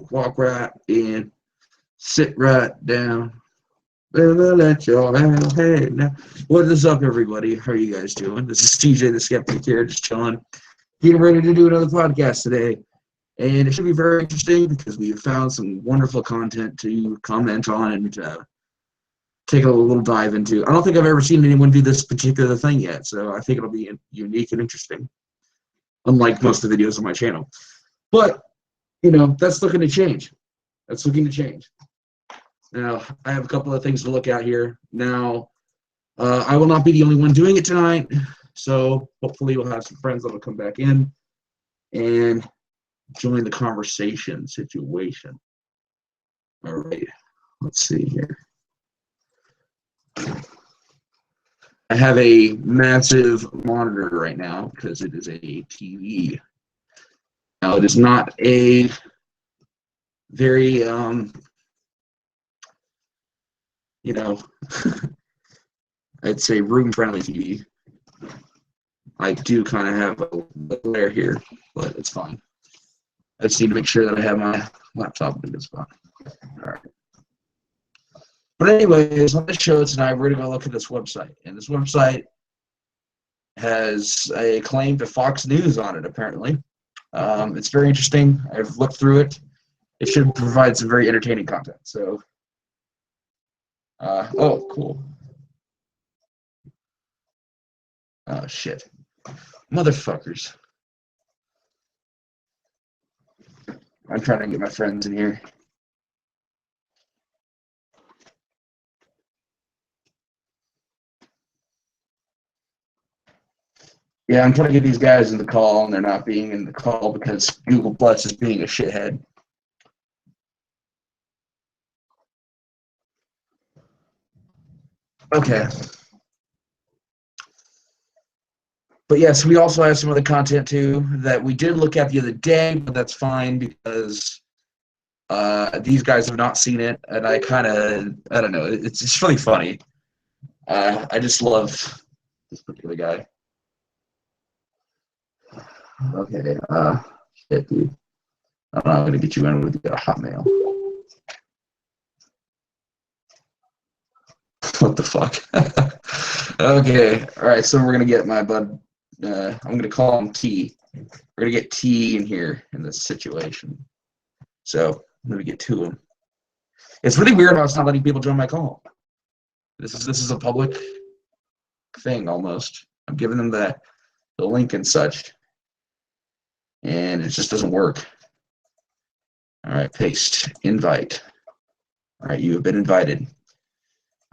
Walk right in, sit right down. Let your head now. What is up, everybody? How are you guys doing? This is TJ the Skeptic here, just chilling, getting ready to do another podcast today. And it should be very interesting because we have found some wonderful content to comment on and take a little dive into. I don't think I've ever seen anyone do this particular thing yet, so I think it'll be unique and interesting, unlike most of the videos on my channel. But, that's looking to change. That's looking to change. Now, I have a couple of things to look at here. Now, I will not be the only one doing it tonight, so hopefully we'll have some friends that will come back in and join the conversation situation. All right, let's see here. I have a massive monitor right now because it is a TV. Now, it is not a very, I'd say room-friendly TV. I do kind of have a glare here, but it's fine. I just need to make sure that I have my laptop in a good spot. All right. But anyways, on the show tonight, we're going to go look at this website. And this website has a claim to Fox News on it, apparently. It's very interesting. I've looked through it. It should provide some very entertaining content. So, oh, cool. Oh, shit. Motherfuckers. I'm trying to get my friends in here. Yeah, I'm trying to get these guys in the call, and they're not being in the call because Google Plus is being a shithead. Okay. But yes, we also have some other content too that we did look at the other day, but that's fine because these guys have not seen it, and I don't know, it's just really funny. I just love this particular guy. Okay, shit, dude. I'm not gonna get you in with a Hotmail. What the fuck? Okay, all right. So we're gonna get my bud. I'm gonna call him T. We're gonna get T in here in this situation. So let me get to him. It's really weird how it's not letting people join my call. This is a public thing almost. I'm giving them the link and such, and it just doesn't work. All right, paste, invite. All right, you have been invited.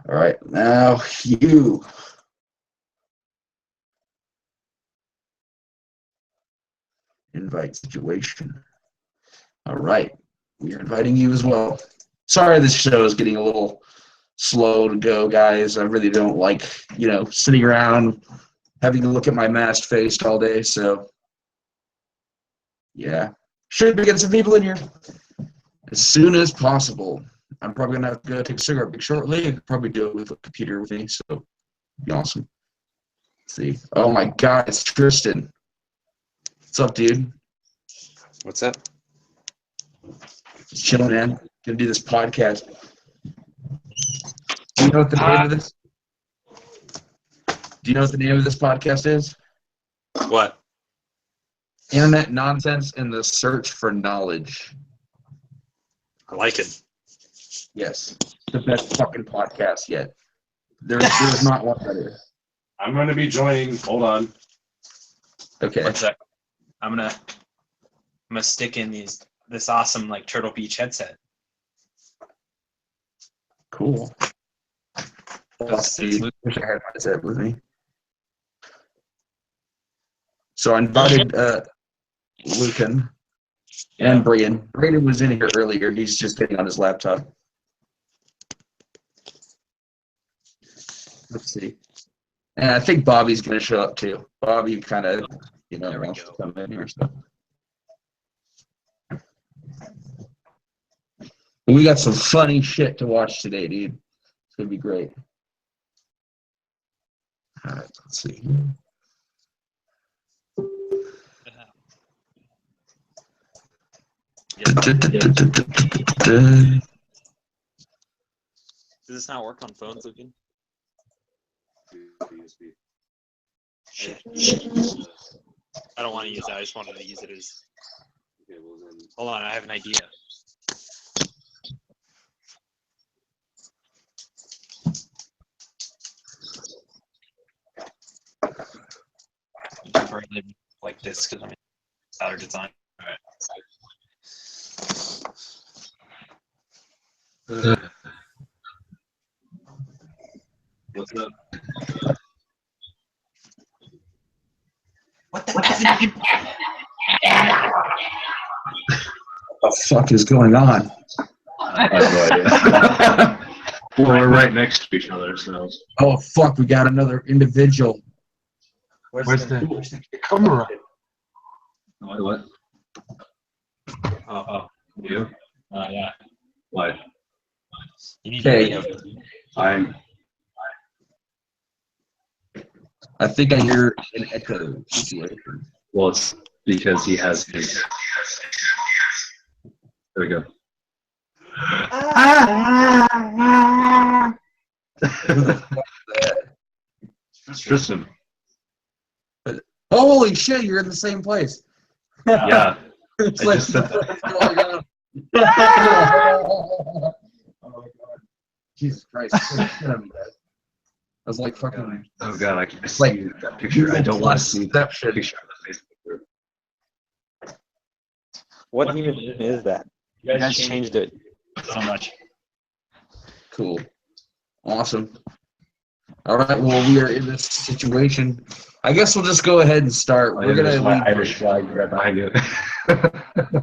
All right, now you. Invite situation. All right, we are inviting you as well. Sorry, this show is getting a little slow to go, guys. I really don't like, sitting around having to look at my masked face all day. So, yeah, should be getting some people in here as soon as possible. I'm probably gonna have to go take a cigarette break shortly. I could probably do it with a computer with me, so it'd be awesome. Let's see. Oh my God, it's Tristan. What's up, dude? What's up? Just chilling, man. Gonna do this podcast. Do you know what the name of this? Do you know what the name of this podcast is? What? Internet nonsense and the search for knowledge. I like it. Yes, the best fucking podcast yet. There's not one better. I'm going to be joining. Hold on. Okay. 1 sec. I'm gonna stick in this awesome Turtle Beach headset. Cool. Wish I had my headset with me. So I invited Lookin and Brian. Brandon was in here earlier. He's just getting on his laptop. Let's see. And I think Bobby's going to show up too. Bobby kind of, wants to come in here. So. We got some funny shit to watch today, dude. It's going to be great. All right, let's see. Does this not work on phones, Lookin? Shit. I don't want to use that. I just wanted to use it as. Hold on, I have an idea. Like this because I'm in solder design. All right. What's up? What the fuck is going on? I have no idea. Well, we're right next to each other, so. Oh fuck, we got another individual. Where's the camera? What? Oh, you? yeah. What? You need Okay. I think I hear an echo situation. Well, it's because he has his. There we go. Tristan. Holy shit, you're in the same place. Yeah. It's I like, just said that. what's going on? Oh my god. Jesus Christ. I was like fucking. Oh god, I can see that picture. I don't want to see that picture on the Facebook group. What even is that? You guys changed it so much. Cool. Awesome. All right, well, we are in this situation. I guess we'll just go ahead and start. We're going to my Irish flag right behind you.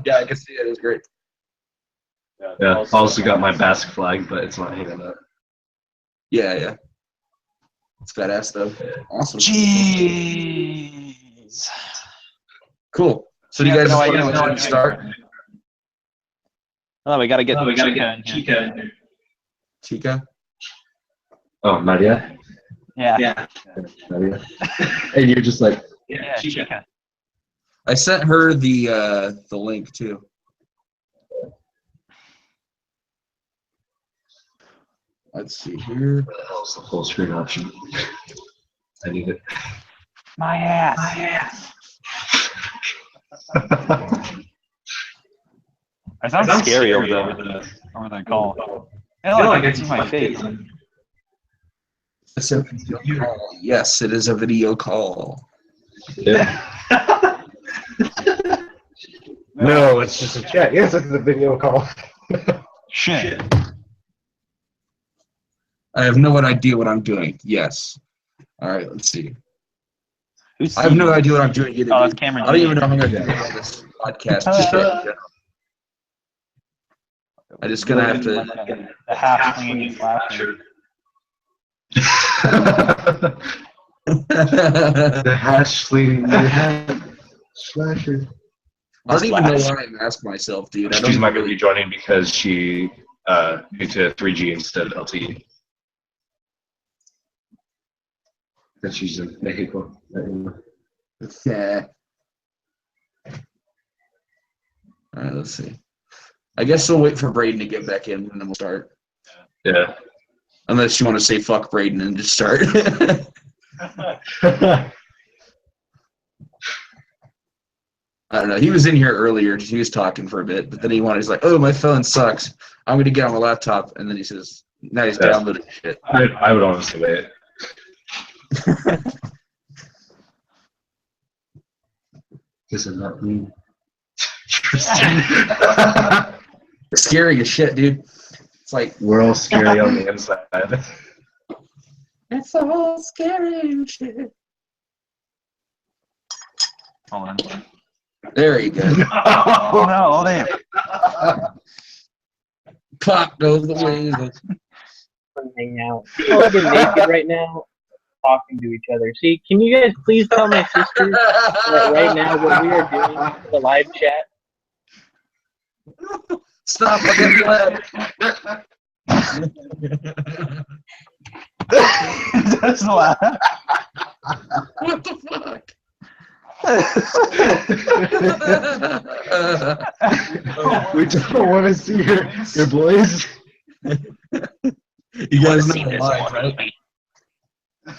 Yeah, I can see it. It's great. Yeah, I also got my Basque flag, but it's not hanging up. Yeah. It's badass, though. Awesome. Jeez. Cool. So do you guys want to start? Oh, we gotta get Chica in here. Chica? Oh, not yet? Yeah. Not yet. And you're just like, Yeah, Chica. I sent her the link, too. Let's see here. what the hell's the full screen option? I need it. My ass. I sound scary over the call. Hell, I can see my face. It's a video call. Yes, it is a video call. Yeah. No, it's just a chat. Yes, it's a video call. Shit. I have no idea what I'm doing. Yes. All right, let's see. Who's I have no idea what I'm doing either. Oh, that's Cameron. I don't even know how I'm going to do this podcast shit. I'm just going to have to. The half swinging slasher. The hash leading slasher. I don't even know why I masked myself, dude. She's not going to be joining because she due to 3G instead of LTE. That she's in Mexico. Yeah. All right, let's see. I guess we'll wait for Braden to get back in and then we'll start. Yeah. Unless you want to say fuck Braden and just start. I don't know. He was in here earlier. He was talking for a bit, but then he's like, "Oh, my phone sucks. I'm going to get on my laptop." And then he says, "Now he's downloading shit." I would honestly wait. This is not me. Tristan. Scary as shit, dude. It's like We're all scary on the inside. it's all scary and shit. Hold on. There you go. Oh no, damn. Pop goes the wings. Hang out. Oh, they're naked right now, talking to each other. See, can you guys please tell my sister that right now what we are doing for the live chat? Stop fucking playing. That's laugh. What the fuck? We don't want to see your boys. You guys know I'm live, right? I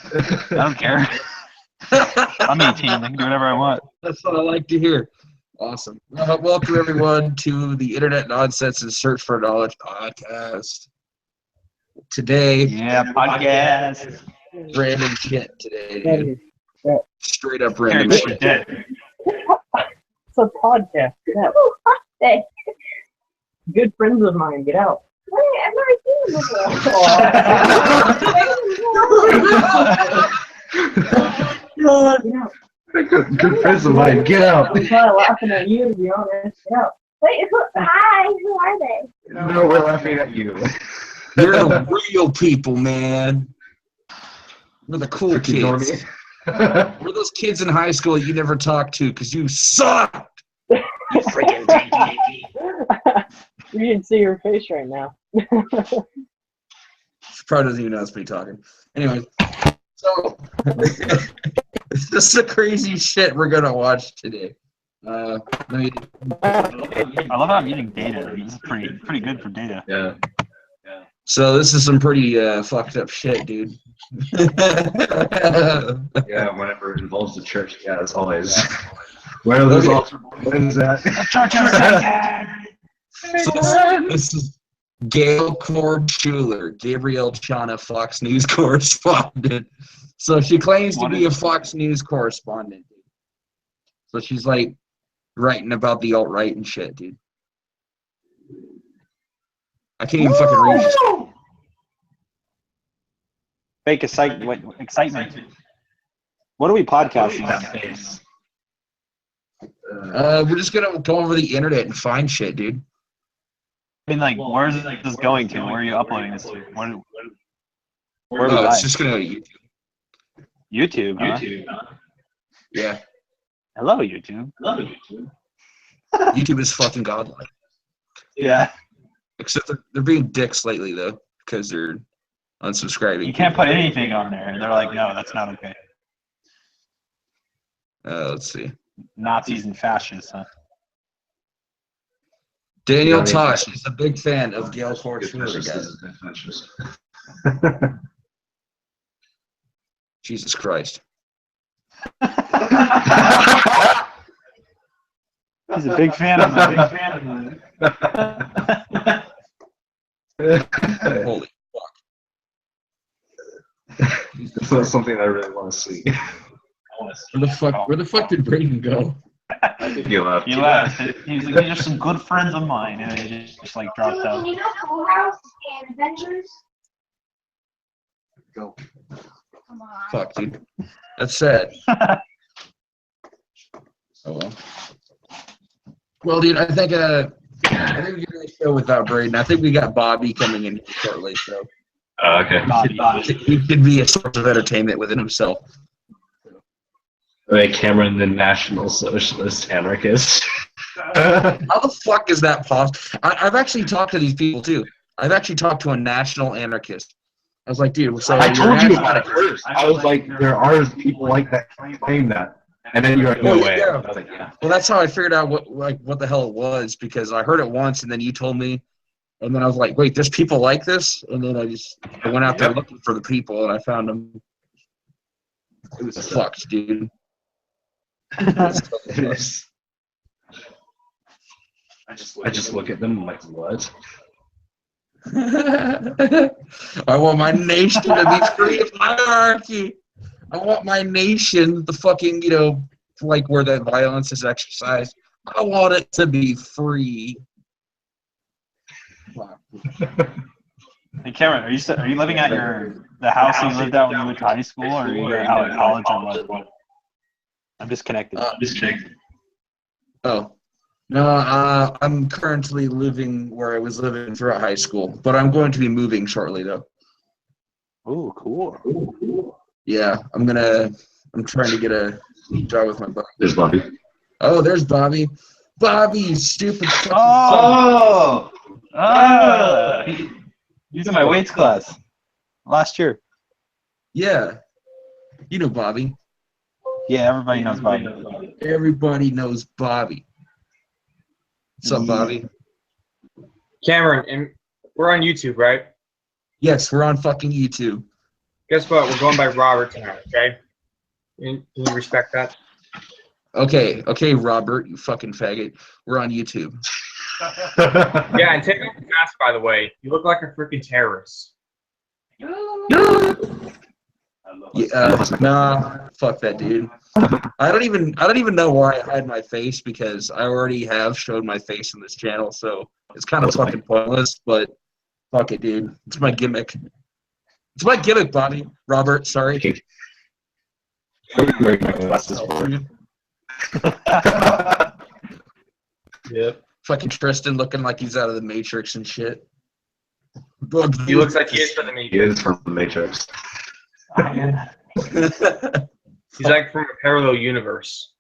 don't care. I'm 18. I can do whatever I want. That's what I like to hear. Awesome. Welcome, everyone, to the Internet Nonsense and Search for Knowledge podcast. Today, Yeah, podcast. random shit today, dude. Yeah. Straight up Carrie, random we're shit. dead. It's a podcast. Get out. Good friends of mine. Get out. Wait, I've never seen him before. Get out. Good friends of mine, get out. I'm kind of laughing at you, to be honest. Get out. Wait, hi, who are they? No, we're laughing at you. You're the real people, man. We're the cool kids. We're those kids in high school you never talked to because you sucked. You freaking You didn't see your face right now. probably doesn't even know it's me talking. Anyway, so this is the crazy shit we're gonna watch today. I love how I'm eating data. This is pretty good for data. Yeah. So this is some pretty fucked up shit, dude. Yeah, whenever it involves the church, yeah, it's always. Where are those altar boys at? So this is Gail Korb-Schuler, Gabrielle Chana, Fox News correspondent. So she claims to be a Fox News correspondent. So she's like writing about the alt-right and shit, dude. I can't even fucking read this. Fake excitement. What are we podcasting? We're just gonna go over the internet and find shit, dude. I mean, like, where's this going to? Where are you uploading this to? Where are we Oh, live? it's just gonna go to YouTube. YouTube, huh? Yeah. Hello, YouTube. YouTube is fucking godlike. Yeah. Except they're being dicks lately, though, because they're unsubscribing. You can't put anything on there. They're like, no, that's not okay. Let's see. Nazis and fascists, huh? Daniel Tosh is a big fan of Gail Korb-Schuler, guys. Jesus Christ. He's a big fan of mine. Holy It's not something I really want to see. Where the fuck did Brayden go? You left. He left. He's like, these are some good friends of mine, and he just like dropped out. You know Full House and Avengers? Go. Come on. Fuck, dude. That's sad. Oh well. Well, dude, I think we're getting a show without Brayden. I think we got Bobby coming in shortly, so Okay. he could be a source of entertainment within himself. Like Cameron, the National Socialist Anarchist. How the fuck is that possible? I've actually talked to these people too. I've actually talked to a national anarchist. I was like, dude, so I you're told you national about it anarchist. first. I was like, there are people like that claim that. And then you're like, no way. Yeah. I was like, yeah. Well, that's how I figured out what the hell it was, because I heard it once and then you told me, and then I was like, wait, there's people like this? And then I went out there looking for the people and I found them. It was fucked, dude. It is. I just look at them like, what? I want my nation to be free of hierarchy. I want my nation, the fucking, like where that violence is exercised. I want it to be free. Wow. Hey Cameron, are you living at the house you lived at when you went to high school, or are you out at college or what? I'm disconnected. Oh. No, I'm currently living where I was living throughout high school, but I'm going to be moving shortly, though. Oh, cool. Yeah, I'm trying to get a job with my buddy. There's Bobby. Oh, there's Bobby. Bobby, stupid fucking Oh! He's in my weights class last year. Yeah. You know Bobby. Yeah, everybody knows Bobby. Everybody knows Bobby. What's up, Bobby? Cameron, and we're on YouTube, right? Yes, we're on fucking YouTube. Guess what? We're going by Robert tonight, okay? Can you respect that? Okay, Robert, you fucking faggot. We're on YouTube. Yeah, and take off the mask, by the way. You look like a freaking terrorist. Yeah, nah, fuck that, dude. I don't even know why I hide my face because I already have showed my face in this channel, so it's kind of fucking pointless. But fuck it, dude. It's my gimmick. It's my gimmick, Bobby. Robert, sorry. Yep. Fucking Tristan looking like he's out of the Matrix and shit. He looks like he is from the He Matrix. is from the Matrix. He's like from a parallel universe.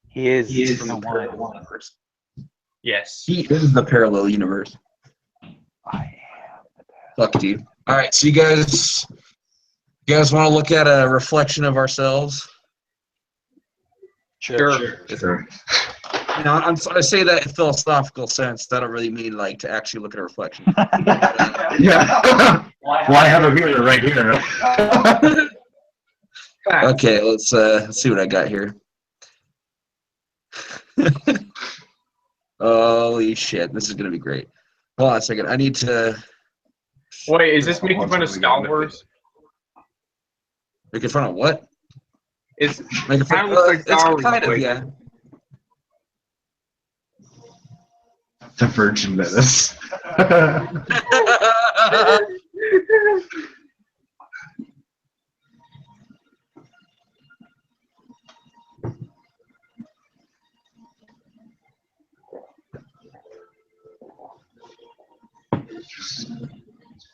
He is from the the parallel one. universe. Yes. He is the parallel universe. I Fuck, dude. All right, so you guys want to look at a reflection of ourselves? Sure. Sure. You know, I say that in philosophical sense. I don't really mean like to actually look at a reflection. Yeah. Why have a mirror right here? Okay, let's see what I got here. Holy shit, this is gonna be great. Hold on a second. I need to Wait, is this making fun of Star Wars? make fun of what? It's Make fun kind of looks like it's Star Wars. kind of, like- yeah. The Virgin Menace.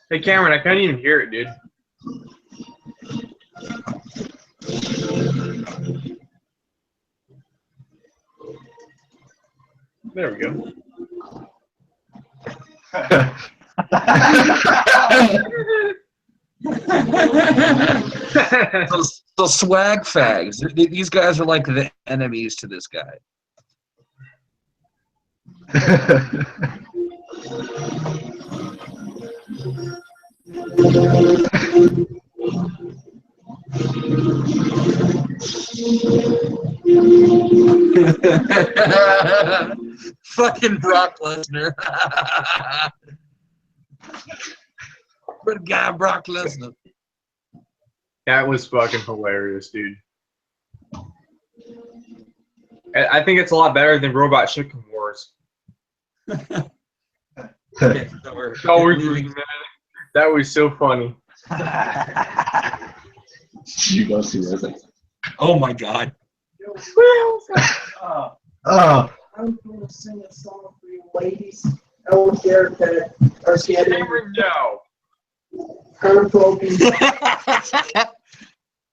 Hey, Cameron, I can't even hear it, dude. There we go. So swag fags. These guys are like the enemies to this guy. Fucking Brock Lesnar. Good guy, Brock Lesnar. That was fucking hilarious, dude. I think it's a lot better than Robot Chicken Wars. Okay, That was so funny. Did you go see this? oh my god. Oh. I'm going to sing a song for you ladies out there that are getting Cameron, no. heartbroken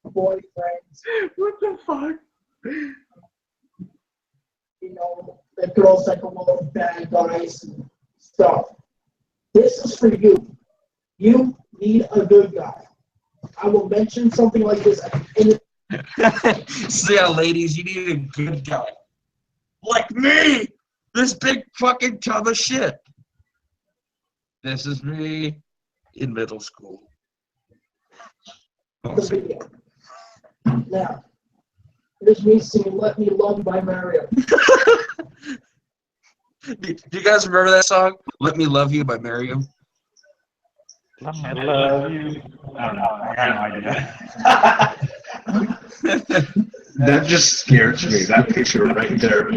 boyfriends. What the fuck? You know, the girls that go out with bad guys and stuff. This is for you. You need a good guy. I will mention something like this in So yeah, ladies, you need a good guy. Like me! This big fucking tub of shit. This is me in middle school. the video. Now, here's me singing Let Me Love You by Mario. Do you guys remember that song? Let Me Love You by Mario? I love you. I don't know. I got no idea. That just scared me. That picture right there.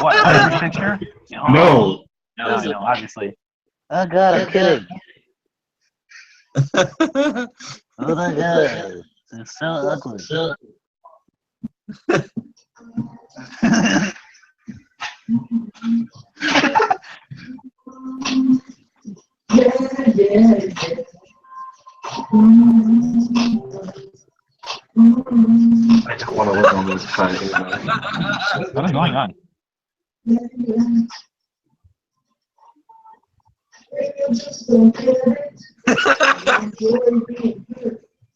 What? Every picture? No. No, obviously. Oh god, I'm kidding. Oh my god, it's so ugly. I don't want to look on this time. What is going on?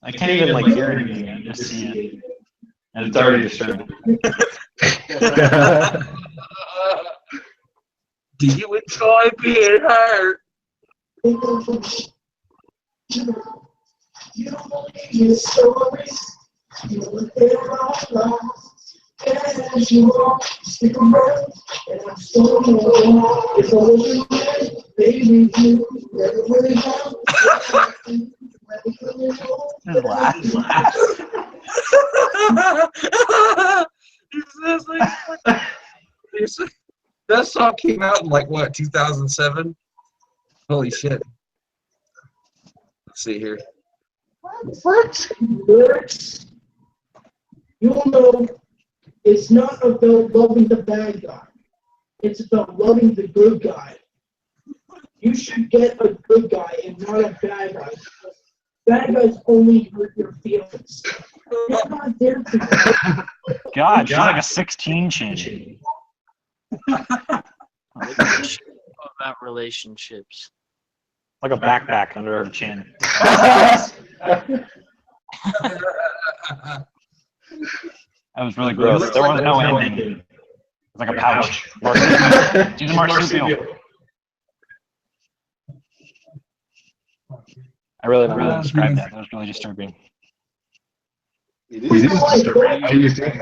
I can't even like hear anything. I just see it. And it's already disturbing. Do you enjoy being hurt? You don't believe your stories. You look there all lost. As you walk, stick around, and I'm so alone. It's all over, baby. You never really know. Just laugh. That song came out in like what, 2007? Holy shit. Let's see here. What? Lyrics? You'll know it's not about loving the bad guy. It's about loving the good guy. You should get a good guy and not a bad guy. Bad guys only hurt your feelings. You're not there to God, she's like a 16 chin. About relationships. Like a backpack under her chin. That was really gross. There was no ending. It was like a pouch. She's a marsupial. I really don't know how to describe that. That was really disturbing. It is disturbing. Are you saying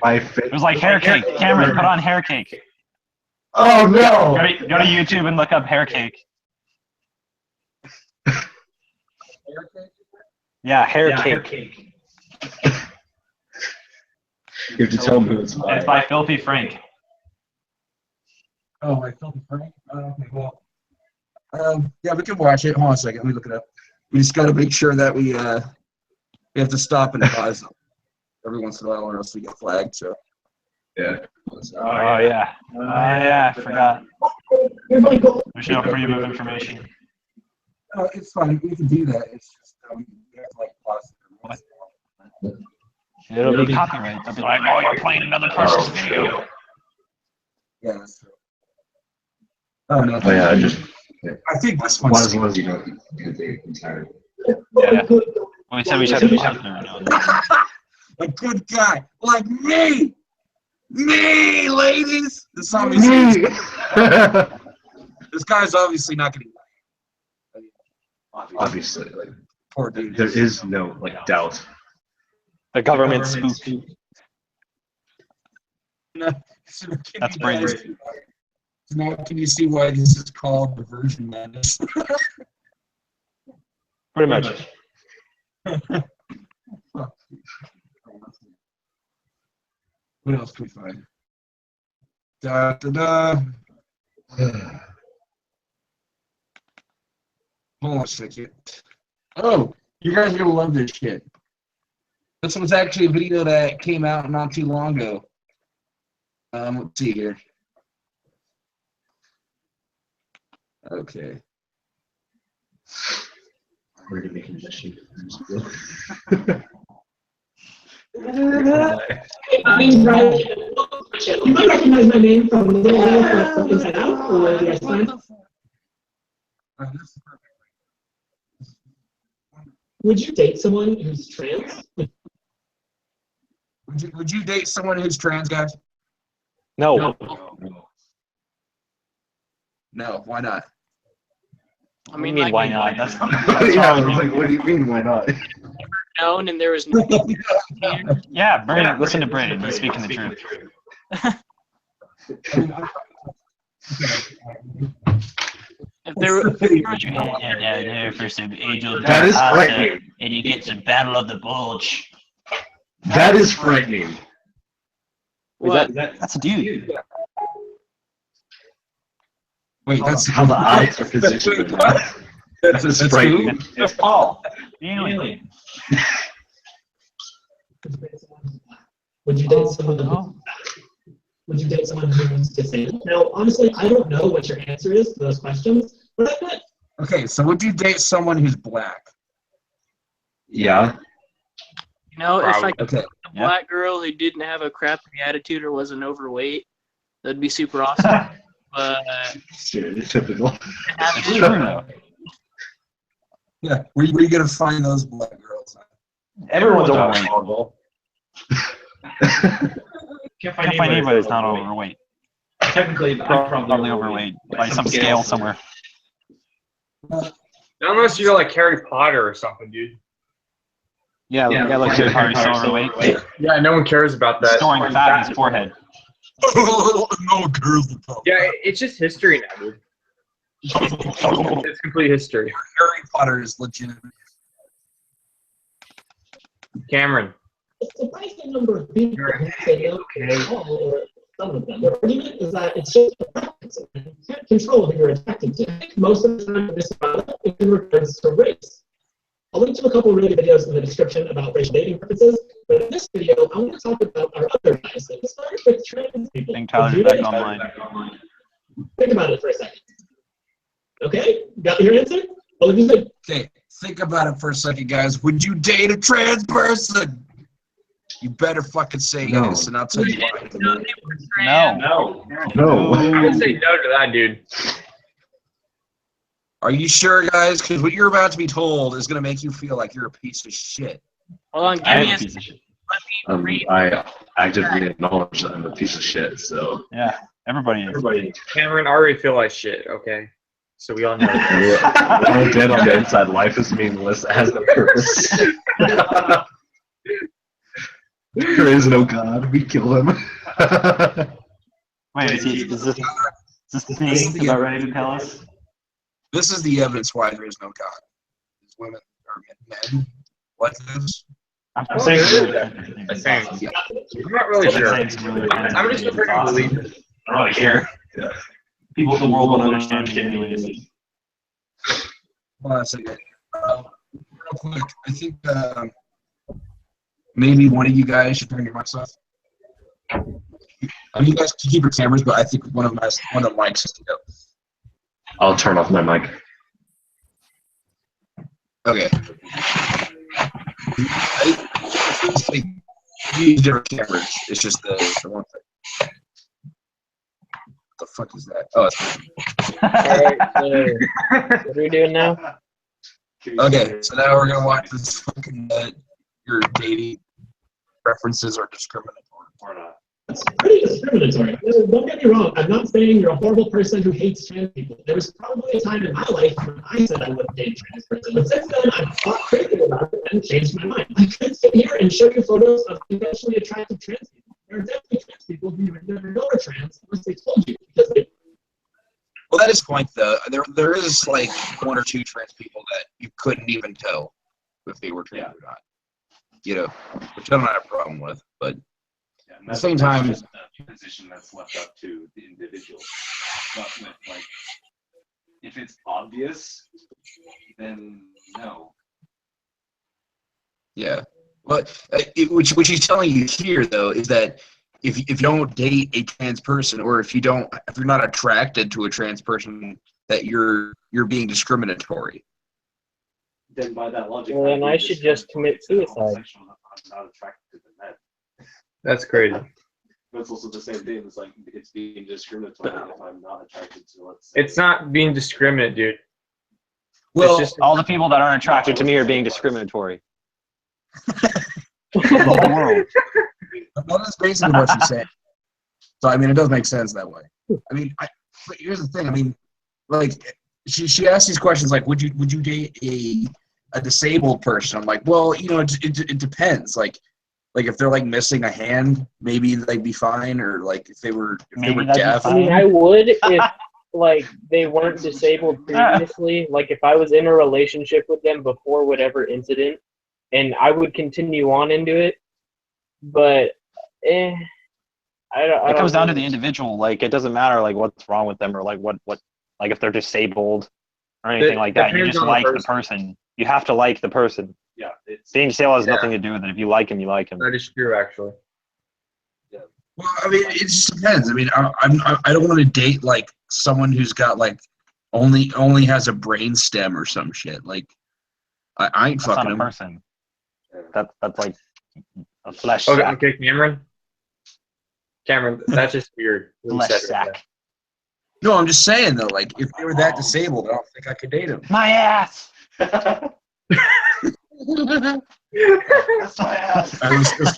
my face? It was like hair cake. Cameron, put on hair cake. Oh no! Go to YouTube and look up hair cake. Yeah, hair cake. You have to tell me who it's by. It's by Filthy Frank. Oh, my Filthy Frank? Okay, well. Yeah, we can watch it. Hold on a second. Let me look it up. We just got to make sure that we have to stop and pause every once in a while or else we get flagged. So. Yeah. Oh yeah. Oh yeah, I forgot. There's no freedom of information. It's fine. We can do that. It's just we have to like pause it. It'll be copyright. They'll be like, oh, you're playing another person's video. Yeah, that's true. Oh no. Oh yeah, I just. I think this One one's. as long as you don't get the entire. Yeah. Well, we said we should have A good guy like me. Me, ladies. This song is. This guy's obviously not getting. Obviously, like Poor dude. there is no like doubt. The government spook. That's brave. Now, can you see why this is called Diversion Madness? Pretty much. What else can we find? Da da da. Hold on a second. Oh, you guys are gonna love this shit. This was actually a video that came out not too long ago. Let's see here. Okay. Already making this shit. You might recognize my name from the little video from Inside Out or the Iceland. Would you date someone who's trans? Would you date someone who's trans, guys? No. No, why not? I mean, What do you mean, like, why not? That's Yeah, I was like, what do you mean? Why not? known and there was no. yeah, Brandon, listen to Brandon. He's speaking the truth. If there were, there for some angel That is frightening. and you get some Battle of the Bulge. That is frightening. what? That's a dude. Wait, that's How the eyes are positioned. That is frightening. It's Paul. The alien. Would you date someone? Would you date someone who's disabled? Now, honestly, I don't know what your answer is to those questions, but I bet. okay, so would you date someone who's black? Yeah. You know, if I could Okay. date a black girl who didn't have a crappy attitude or wasn't overweight, that'd be super awesome. But Stereotypical. It's true, though. Yeah, where you gonna find those black girls? Everyone's overweight. Can't find anybody that's not overweight. Technically, Probably overweight by some scale somewhere. unless you're like Harry Potter or something, dude. Yeah, like Harry Potter's so overweight. Yeah, no one cares about that. Storing fat in his forehead. No cares about Yeah, it's just history now, dude. It's complete history. Harry Potter is legitimate. Cameron. A surprising number of people who say okay, or some of them. Their argument is that it's just a practice, and you can't control who you're attracted to. I think most of the time this is in regards to race. I'll link to a couple of really videos in the description about racial dating preferences, but in this video, I want to talk about our other biases. Start with trans people. I think Tyler's back online. Think about it for a second. Okay, got your answer? What did you think? Okay, think about it for a second, guys. Would you date a trans person? You better fucking say yes, and I'll tell you why. No. I would say no to that, dude. Are you sure, guys? Because what you're about to be told is going to make you feel like you're a piece of shit. Hold on, give I me am a a piece of shit. let me read. I actively acknowledge that I'm a piece of shit, so. Yeah, everybody is. Cameron, I already feel like shit, okay? So we all know that. We're dead on the inside. Life is meaningless. It has no purpose. There is no God. We kill him. Wait, is this me about ready to tell us? This is the evidence why there is no God. These women or men like this. I'm saying I think. I'm not really sure. I'm just afraid to believe it. I don't really care. People of the world don't understand me anyways. Hold on a second. Real quick, I think maybe one of you guys should turn your mics off. I mean, you guys can keep your cameras, but I think one of the mics has to go. I'll turn off my mic. Okay. Use different cameras. It's just the one thing. What the fuck is that? Oh, it's Alright, so what are we doing now? okay. So now we're gonna watch this fucking your dating preferences are discriminatory or not. It's pretty discriminatory. No, don't get me wrong. I'm not saying you're a horrible person who hates trans people. There was probably a time in my life when I said I wouldn't date a trans person, but since then I've thought critically about it and changed my mind. I could sit here and show you photos of eventually attractive trans people. There are definitely trans people who you would never know are trans unless they told you because they. Well, that is point though. There is like one or two trans people that you couldn't even tell if they were trans or not. You know, which I don't have a problem with, but. At the same time, just a position that's left up to the individual. But with, like, if it's obvious, then no. Yeah. But what she's telling you here, though, is that if you don't date a trans person, or if you're not attracted to a trans person, that you're being discriminatory. Then by that logic, Well, then I should just commit suicide. I'm not attracted to the men. That's crazy. But it's also the same thing. It's like it's being discriminatory if I'm not attracted to, let's say. It's not being discriminate, dude. Well, It's just All the people that aren't attracted to me are being discriminatory. the whole world. Well, that's basically what she's saying. So I mean, it does make sense that way. I mean, but here's the thing. I mean, like she asked these questions like, would you date a disabled person? I'm like, well, you know, it depends. Like if they're like missing a hand, maybe they'd be fine, or like if they were Maybe that'd be deaf. I mean, I would if like they weren't disabled previously. Like if I was in a relationship with them before whatever incident, and I would continue on into it. But I don't. It comes down to know. the individual. Like it doesn't matter like what's wrong with them or like what like if they're disabled or anything like that. You depends just on the like the person. person. You have to like the person. Yeah, it's Being disabled has Yeah. nothing to do with it. If you like him, you like him. that is true, actually. Well, I mean, it just depends. I mean, I don't want to date like someone who's got like only has a brain stem or some shit. Like I ain't That's fucking not a him. person. That's like a flesh Okay, sack. okay, Cameron. Cameron, that's just weird. when you Flesh said it like sack. No, I'm just saying though. Like if they were that disabled, I don't think I could date him. My ass. that. That's my ass. All right, let's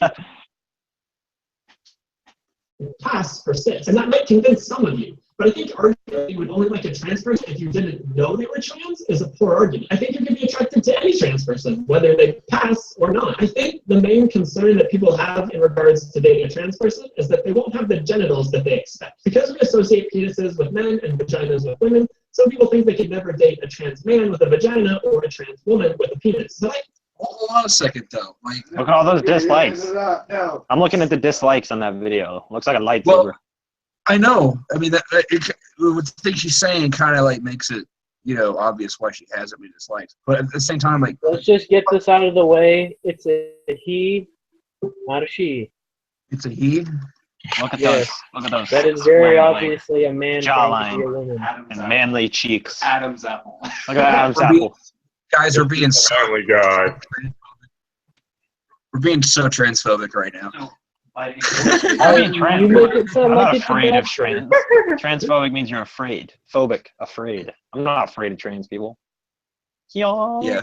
pass for cis, and that might convince some of you. But I think arguing you would only like a trans person if you didn't know they were trans is a poor argument. I think you can be attracted to any trans person, whether they pass or not. I think the main concern that people have in regards to dating a trans person is that they won't have the genitals that they expect. Because we associate penises with men and vaginas with women, some people think they could never date a trans man with a vagina or a trans woman with a penis. But Hold on a second, though. Like, Look at all those dislikes. No. I'm looking at the dislikes on that video. Looks like a lightsaber. well, I know. I mean, the thing she's saying kind of like makes it, obvious why she has that many dislikes. But at the same time, like, Let's just get this out of the way. It's a he, not a she. it's a he. Look at Yes. those. Look at those. That is very square obviously a man trying to be a woman. Adam's and manly cheeks. Adam's apple. Look at that Adam's We're being- apple. Guys are being so, Oh my god. we're being so transphobic right now. I I'm being You make it sound I'm like not it's afraid of trans. Transphobic means you're afraid. Phobic, afraid. I'm not afraid of trans people. Yeah.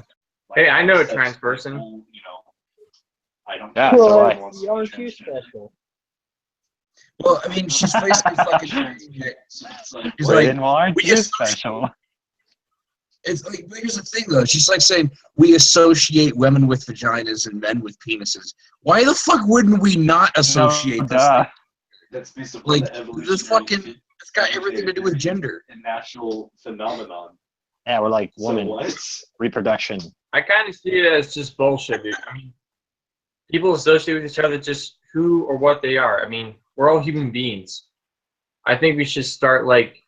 Hey, I know a trans person. I don't. Yeah, so Well, I. aren't you special? Well, I mean, she's basically fucking. She's Well, like, then, well, aren't we you just- special? it's like, here's the thing though. She's like saying we associate women with vaginas and men with penises. Why the fuck wouldn't we not associate this? duh. That's based upon Like, the this evolutionary. fucking, it's got everything to do with gender. A natural phenomenon. Yeah, we're like So woman what? reproduction. I kind of see it as just bullshit, dude. I mean, people associate with each other just who or what they are. I mean, we're all human beings. I think we should start like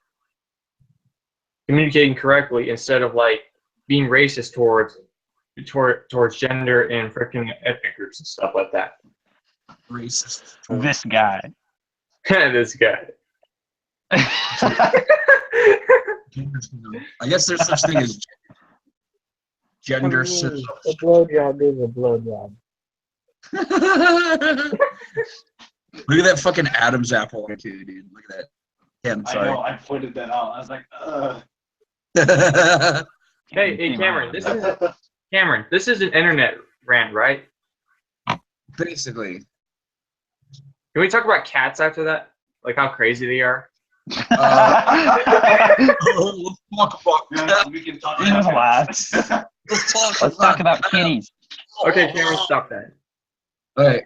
communicating correctly instead of like being racist towards gender and freaking ethnic groups and stuff like that. Racist. This guy. This guy. I guess there's such thing as gender. A blowjob is a blowjob. Look at that fucking Adam's apple on too, dude. Look at that. Yeah, I'm I sorry. know. I pointed that out. I was like, Hey, Cameron, this is an internet rant, right? Basically. Can we talk about cats after that? Like how crazy they are? Let's talk about Yeah, we can talk It was about last. Let's talk about kitties. Okay, Cameron, stop that. All right.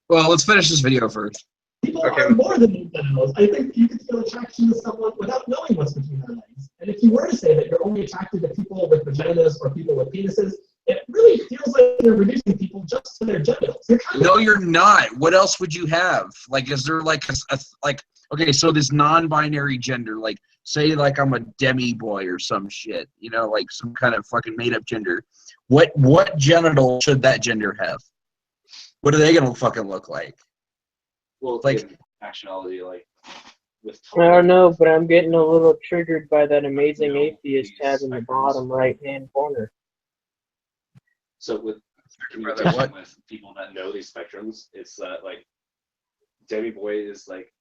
Well, let's finish this video first. people Okay. are more than new genitals. I think you can feel attraction to someone without knowing what's between their legs. And if you were to say that you're only attracted to people with vaginas or people with penises, it really feels like you're reducing people just to their genitals. You're kind of No, you're not. What else would you have? Like, is there like okay, so this non-binary gender, like, say like I'm a demi boy or some shit, like some kind of fucking made-up gender. What genital should that gender have? What are they gonna fucking look like? Well, Like- in actuality, like with I don't know, but I'm getting a little triggered by that amazing atheist tab in the bottom right-hand corner. So with Brother, communication what? with people that know these spectrums, it's that like demi boy is like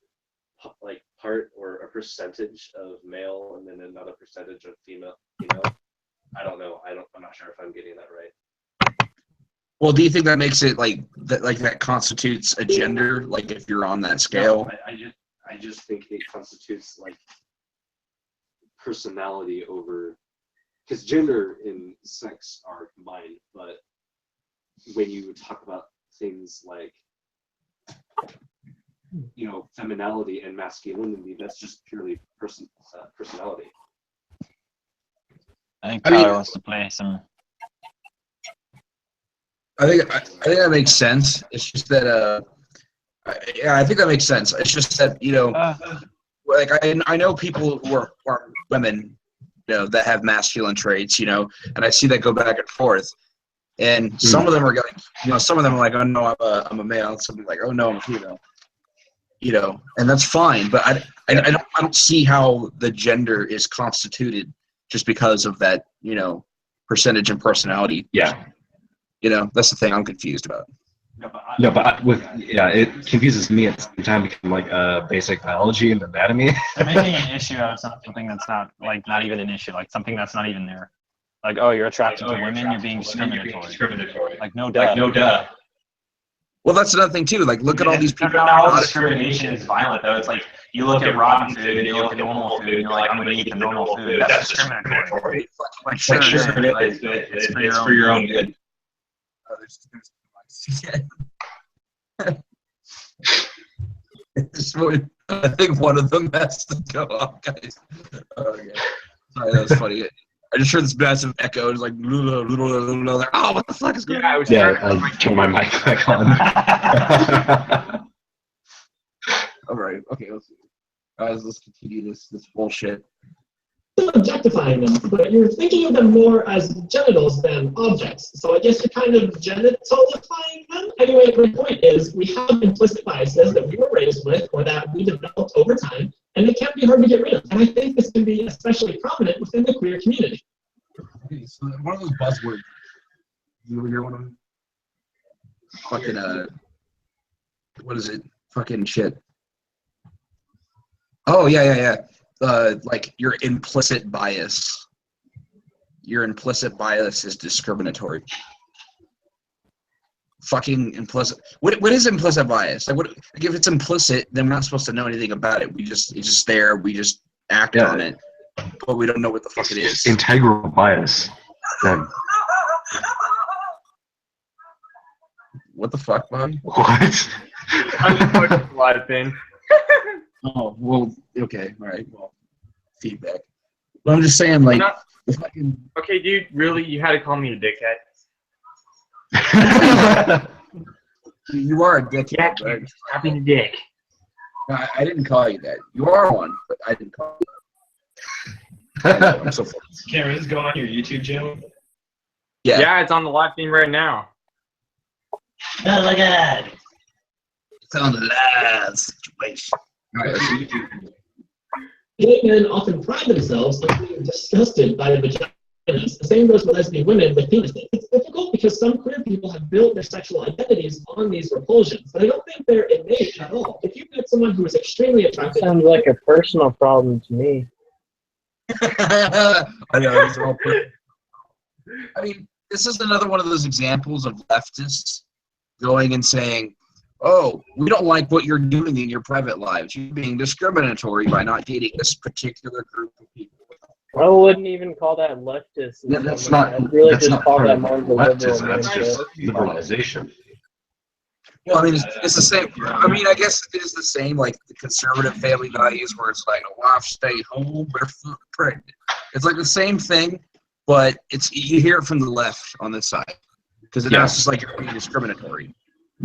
part or a percentage of male and then another percentage of female. I don't know. I'm not sure if I'm getting that right. Well, do you think that makes it like that constitutes a gender? Like if you're on that scale? No, I just think it constitutes like personality over, because gender and sex are combined, but when you talk about things like femininity and masculinity, that's just purely personality. I think I mean- Tyler wants to play some. I think that makes sense. It's just that I think that makes sense. It's just that like I know people who are women, that have masculine traits, and I see that go back and forth. And some of them are going, some of them are like, oh no, I'm a male. Some are like, oh no, I'm a female. And that's fine. But I don't see how the gender is constituted just because of that, percentage and personality. Yeah. That's the thing I'm confused about. No, but it confuses me at the same time because like basic biology and anatomy. They're making an issue out of something that's not even an issue, like something that's not even there. Like, oh, you're attracted to women, you're being discriminatory. Like, no duh. Well, that's another thing too. Like, look at all these people. Not all discrimination is violent, though. It's like you look at rotten food and you look at normal food and you're like, I'm going to eat the normal food. That's discriminatory. Like, sure it is, but it's for your own good. I think one of them has to go off, guys. Okay. Sorry, that was funny. I just heard this massive echo. It's like, like, oh, what the fuck is going on? I turned my mic back on. All right. Okay. Let's continue this bullshit. Objectifying them, but you're thinking of them more as genitals than objects. So I guess you're kind of genitalifying them. Anyway, my point is we have implicit biases that we were raised with or that we developed over time, and it can be hard to get rid of. And I think this can be especially prominent within the queer community. Okay, so one of those buzzwords. You ever hear one of them? Fucking what is it? Fucking shit. Oh yeah. Like your implicit bias. Your implicit bias is discriminatory. Fucking implicit. What is implicit bias? Like, if it's implicit, then we're not supposed to know anything about it. It's just there. We just act on it, but we don't know what the fuck it is. Integral bias. Then. What the fuck, Bobby? What? I'm just looking for a lot of things. Oh, well, okay, all right, well, feedback. But I'm just saying, like, the fucking... Okay, dude, really? You had to call me a dickhead? You are a dickhead. Yeah, right? Stop being a dick. No, I didn't call you that. You are one, but I didn't call you. I'm so fucking... Cameron, this going on your YouTube channel? Yeah, it's on the live stream right now. Oh my god. It's on the live situation. All right, Gay men often pride themselves on being disgusted by vaginas. The same goes for lesbian women with penises. It's difficult because some queer people have built their sexual identities on these repulsions, but I don't think they're innate at all. If you met someone who is extremely attractive, Sounds like a personal problem to me. I know, these are all pretty. I mean, this is another one of those examples of leftists going and saying, oh, we don't like what you're doing in your private lives. You're being discriminatory by not dating this particular group of people. I wouldn't even call that leftist. Yeah, that's not. I'd really That's just not call part that of more of a liberal leftism. That's just mindset. liberalization. Well, I mean, it's the same. I mean, I guess it is the same, like the conservative family values where it's like a wife stay home, barefoot, pregnant. It's like the same thing, but you hear it from the left on this side because it's just like you're being discriminatory.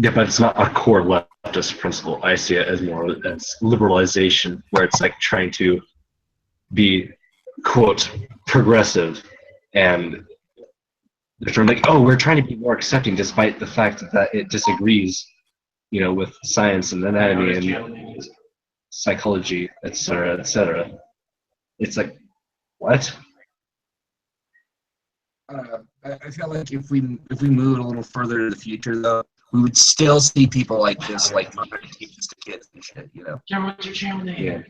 Yeah, but it's not a core leftist principle. I see it as more as liberalization, where it's like trying to be, quote, progressive, and they're trying like, oh, we're trying to be more accepting despite the fact that it disagrees, you know, with science and anatomy and psychology, etc., etc. It's like, what? I feel like if we move a little further to the future, though, we would still see people like this, like trying to teach this to kids and shit, you know. Cameron, what's your channel name? Yeah.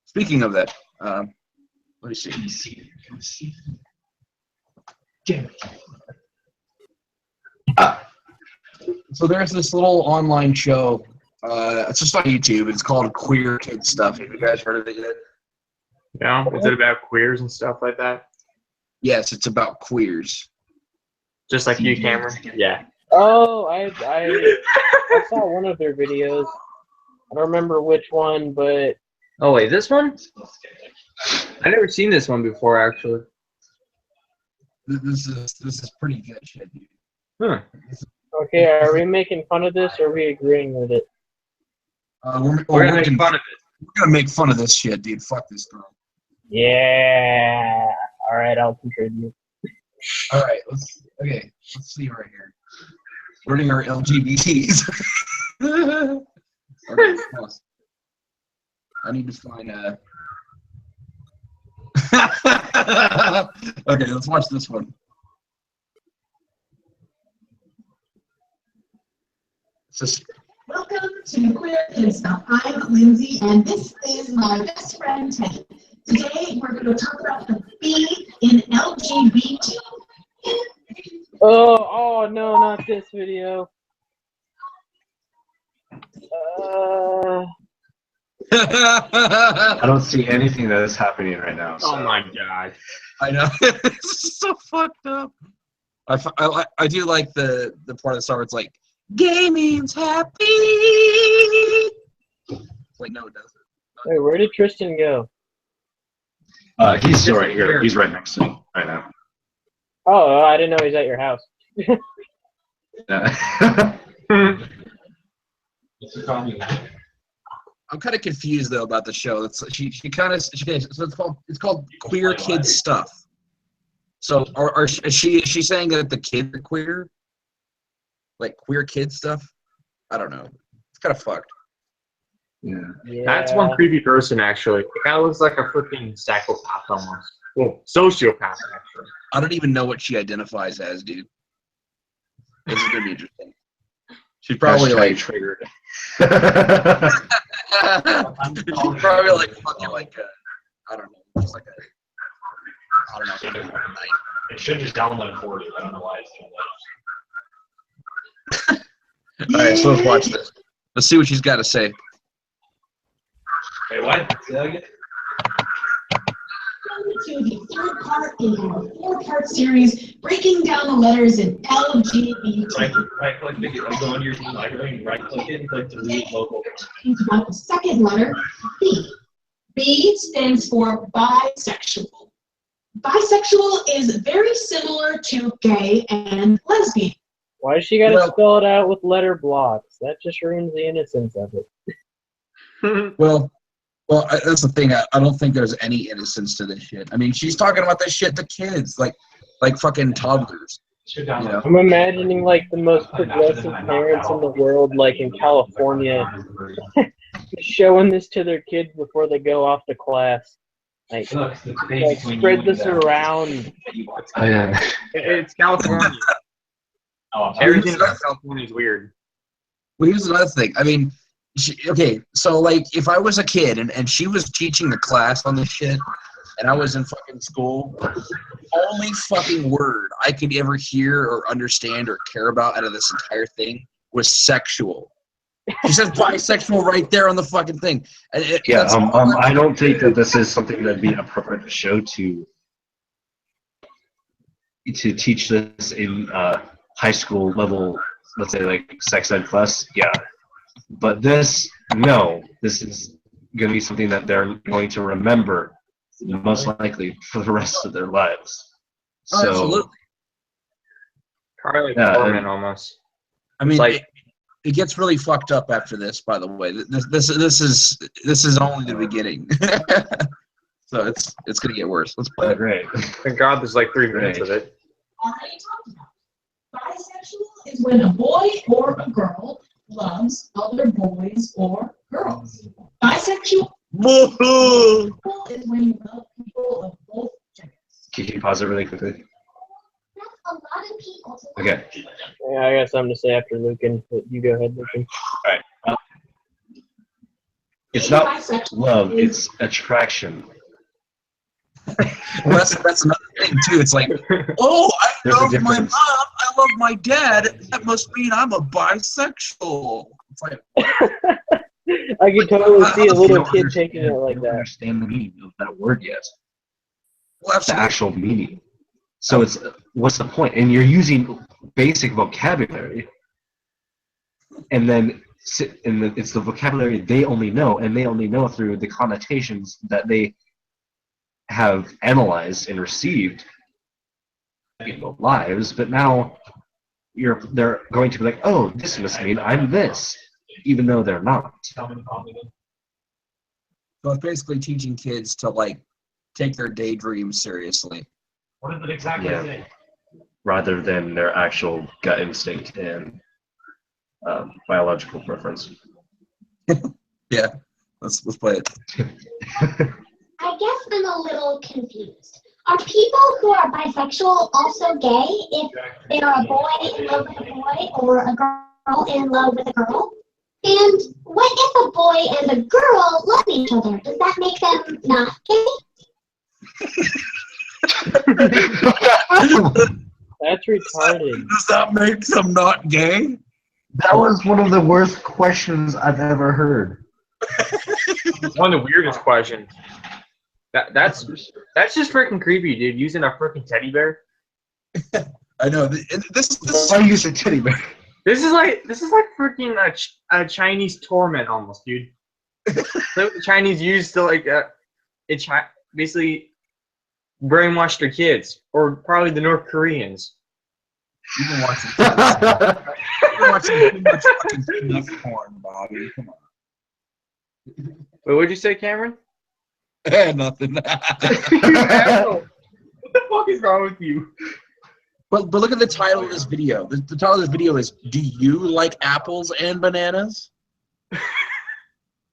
Speaking of that, let me see. Let me see. Cameron. So there's this little online show. It's just on YouTube. It's called Queer Kid Stuff. Have you guys heard of it yet? Yeah, is it about queers and stuff like that? Yes, it's about queers. Just like you, Cameron? Yeah. Oh, I saw one of their videos. I don't remember which one, but Oh wait, this one? I never seen this one before, actually. This is pretty good shit, dude. Huh. okay, are we making fun of this or are we agreeing with it? We're gonna make fun of it. We're gonna make fun of this shit, dude. Fuck this girl. Yeah. All right, I'll contribute. All right, let's see right here. Learning our LGBTs. Okay, pause. I need to find a. Okay, let's watch this one. It's just. Welcome to Queer Kid Stuff. I'm Lindsay, and this is my best friend Teddy. Today, we're going to talk about the B in LGBT. Oh no, not this video. I don't see anything that is happening right now. So. Oh my god. I know. It's so fucked up. I do like the part of the song where it's like, gaming's happy. Like, no, it doesn't. Wait, where did Tristan go? He's still right here. He's right next to me right now. Oh, I didn't know he was at your house. I'm kind of confused though about the show. It's she kind of so it's called Queer Kid Stuff. So is she saying that the kids are queer? Like queer kid stuff? I don't know. It's kind of fucked. Yeah. That's one creepy person, actually. The guy looks like a freaking psychopath almost. Well, sociopath, actually. I don't even know what she identifies as, dude. This is gonna be interesting. She's probably like triggered. she's probably like fucking like I don't know, just like I don't know. It should just download for you. I don't know why it's doing that. All right, so let's watch this. Let's see what she's got to say. Wait, what? Say that again? To the third part in our 4-part series, breaking down the letters in LGBT. Right click it. Go into your team library and right click it and click delete local. It's about the second letter, B. B stands for bisexual. Bisexual is very similar to gay and lesbian. Why does she gotta spell it out with letter blocks? That just ruins the innocence of it. Well, that's the thing. I don't think there's any innocence to this shit. I mean, she's talking about this shit to kids, like fucking toddlers. You know? I'm imagining like the most progressive parents in the world, like in California, showing this to their kids before they go off to class. Like spread this around. Oh, yeah. It's California. Everything about California is weird. Well, here's another thing. I mean, okay, so like if I was a kid and she was teaching the class on this shit and I was in fucking school, only fucking word I could ever hear or understand or care about out of this entire thing was sexual. She says bisexual right there on the fucking thing. And I don't think that this is something that'd be appropriate to show to teach this in high school level, let's say like sex ed class. Yeah. But this is going to be something that they're going to remember most likely for the rest of their lives. Oh, so, absolutely. Probably like torment almost. I mean, like, it gets really fucked up after this. By the way, this is only the beginning. So it's going to get worse. Let's play it. Great. Thank God there's like 3 minutes of it. Already talked about. Bisexual is when a boy or a girl loves other boys or girls. Bisexual is when you love people of both genders. Can you pause it really quickly? That's a lot of people. Okay. Yeah, I got something to say after Lucan, but you go ahead, Lucan. All right. It's not love; it's attraction. Well, that's another thing too. It's like, oh, I love my mom, I love my dad. That must mean I'm a bisexual. It's like, I can totally see a little kid taking it like that. Understand the meaning of that word yet? well, The actual meaning. So it's what's the point? And you're using basic vocabulary, and then it's the vocabulary they only know, and they only know through the connotations that they have analyzed and received in their lives. But now they're going to be like, oh, this must mean I'm this, even though they're not. So it's basically teaching kids to like take their daydreams seriously. What does it exactly say? Rather than their actual gut instinct and biological preference. Yeah, let's play it. I guess I'm a little confused. Are people who are bisexual also gay if they are a boy in love with a boy or a girl in love with a girl? And what if a boy and a girl love each other? Does that make them not gay? That's retarded. Does that make them not gay? That was one of the worst questions I've ever heard. One of the weirdest questions. That's just freaking creepy, dude. Using a freaking teddy bear. I know. This Why use a teddy bear? This is like freaking a Chinese torment almost, dude. The Chinese used to basically brainwash their kids, or probably the North Koreans. You've been watching. You've been watching too much fucking snuff porn, Bobby. Come on. Wait, what'd you say, Cameron? Nothing. You asshole. What the fuck is wrong with you? But look at the title of this video. The title of this video is "Do you like apples and bananas?"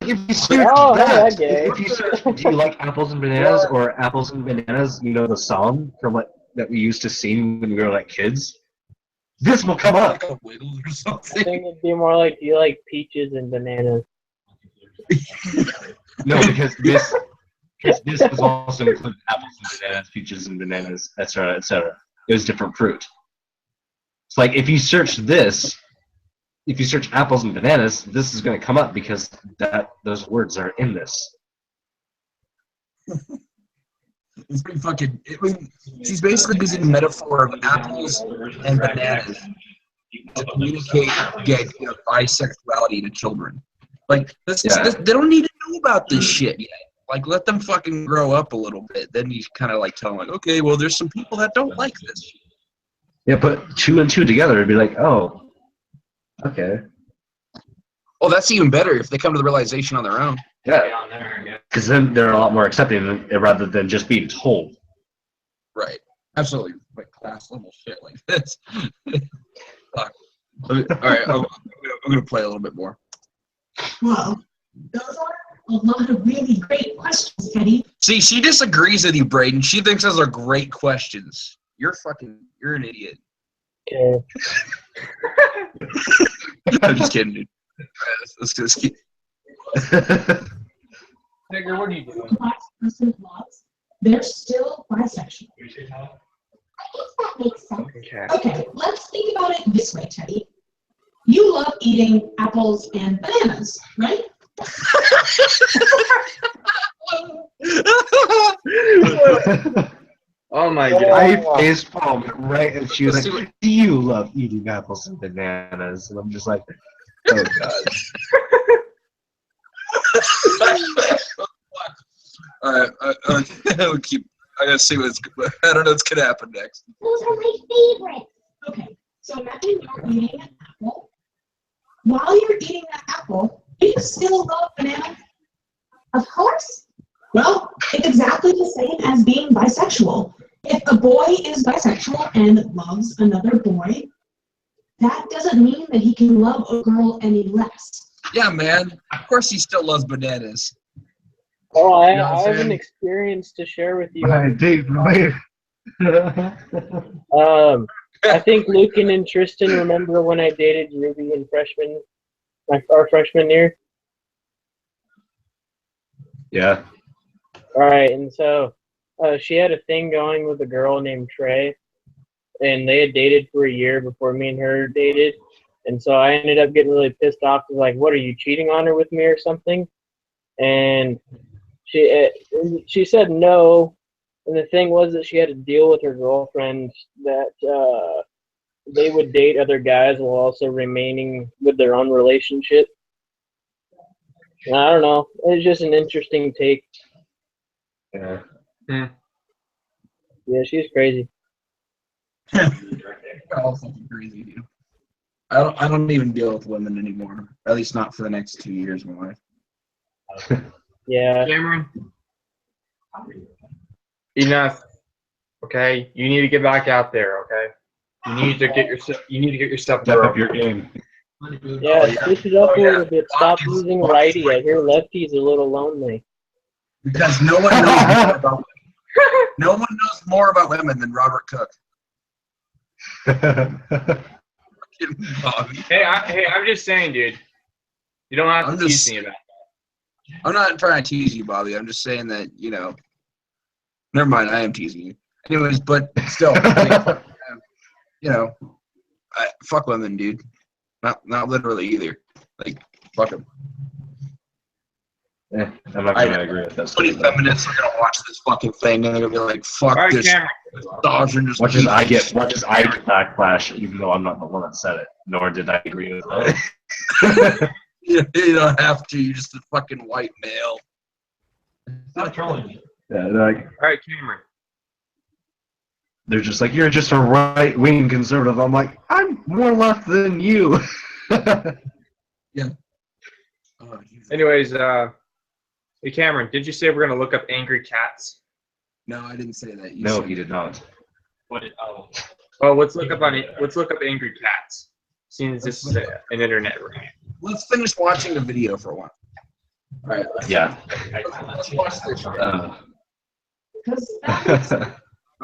If you search Oh, hey, that, I get it. if you search, do you like apples and bananas, or apples and bananas? You know the song from that we used to sing when we were like kids. This will come up. Like a wiggle or I something. think it'd be more like, do you like peaches and bananas? No, because this was also included apples and bananas, peaches and bananas, etc., etc. It was different fruit. It's like if you search this, if you search apples and bananas, this is going to come up because those words are in this. It's pretty fucking. She's basically using the metaphor of apples and bananas to communicate the idea of bisexuality to children. Like they don't need to know about this shit yet. Like let them fucking grow up a little bit. Then you kind of like tell them like, okay, well, there's some people that don't like this shit. Yeah, put 2 and 2 together, it'd be like, oh, okay. Well, that's even better if they come to the realization on their own. Yeah, because then they're a lot more accepting rather than just being told. Right. Absolutely. Like class level shit like this. Fuck. All right, I'm gonna play a little bit more. Well, those are a lot of really great questions, Teddy. See, she disagrees with you, Braden. She thinks those are great questions. You're an idiot. Okay. I'm just kidding, dude. All right, let's just keep. Nigger, what are you doing? Black person loves, they're still bisexual. I guess that makes sense. Okay. Okay, let's think about it this way, Teddy. You love eating apples and bananas, right? Oh my god. I face palmed right, and she was like, "Do you love eating apples and bananas?" And I'm just like, "Oh god." All right, I'll keep. I gotta see I don't know what's gonna happen next. Those are my favorites. Okay, so imagine you're eating an apple. While you're eating that apple, do you still love bananas? Of course. Well, it's exactly the same as being bisexual. If a boy is bisexual and loves another boy, that doesn't mean that he can love a girl any less. Yeah, man. Of course, he still loves bananas. Oh, I You know what I'm have an saying? experience to share with you. My date, right? I think Lucan and Tristan remember when I dated Ruby in our freshman year. Yeah. All right, and so she had a thing going with a girl named Trey, and they had dated for a year before me and her dated. And so I ended up getting really pissed off. Like, what, are you cheating on her with me or something? And she said no. And the thing was that she had to deal with her girlfriend that they would date other guys while also remaining with their own relationship. And I don't know. It's just an interesting take. Yeah. Yeah, she's crazy. All fucking crazy, dude. I don't even deal with women anymore. At least not for the next 2 years of my life. Yeah. Cameron, enough. Okay, you need to get back out there. Okay, you need to get yourself. Step up your game. Yeah, switch it up a little bit. Stop using righty. I hear lefty's a little lonely. Because no one knows more about no one knows more about women than Robert Cook. Bobby. Hey, I'm just saying, dude. You don't have I'm to just- tease me about I'm not trying to tease you, Bobby. I'm just saying that, never mind, I am teasing you. Anyways, but still, fuck women, dude. Not literally either. Like, fuck them. I'm not gonna agree with that. So many feminists are gonna watch this fucking thing and they're gonna be like, "Fuck All right, this." Cameron. What does I get backlash, even though I'm not the one that said it, nor did I agree with it. You don't have to. You're just a fucking white male. Stop trolling me. Yeah, they're like, All right, Cameron. they're just like, you're just a right-wing conservative. I'm like, I'm more left than you. Yeah. Anyways, hey Cameron, did you say we're gonna look up angry cats? No, I didn't say that. No, said he did not. What did, oh. Oh, let's look up angry cats. Seeing as this is an internet rant. Let's finish watching the video for a while. All right. Yeah. Let's watch this.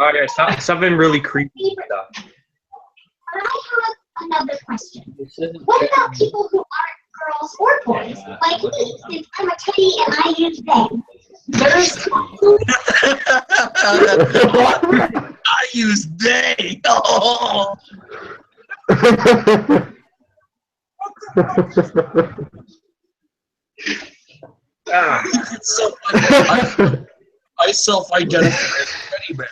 Oh yeah, something really creepy stuff. But I have another question. What about people who aren't girls or boys, like me, since I'm a teddy and I use them? There's I use they. Oh. It's so funny. I self-identify as a teddy bear.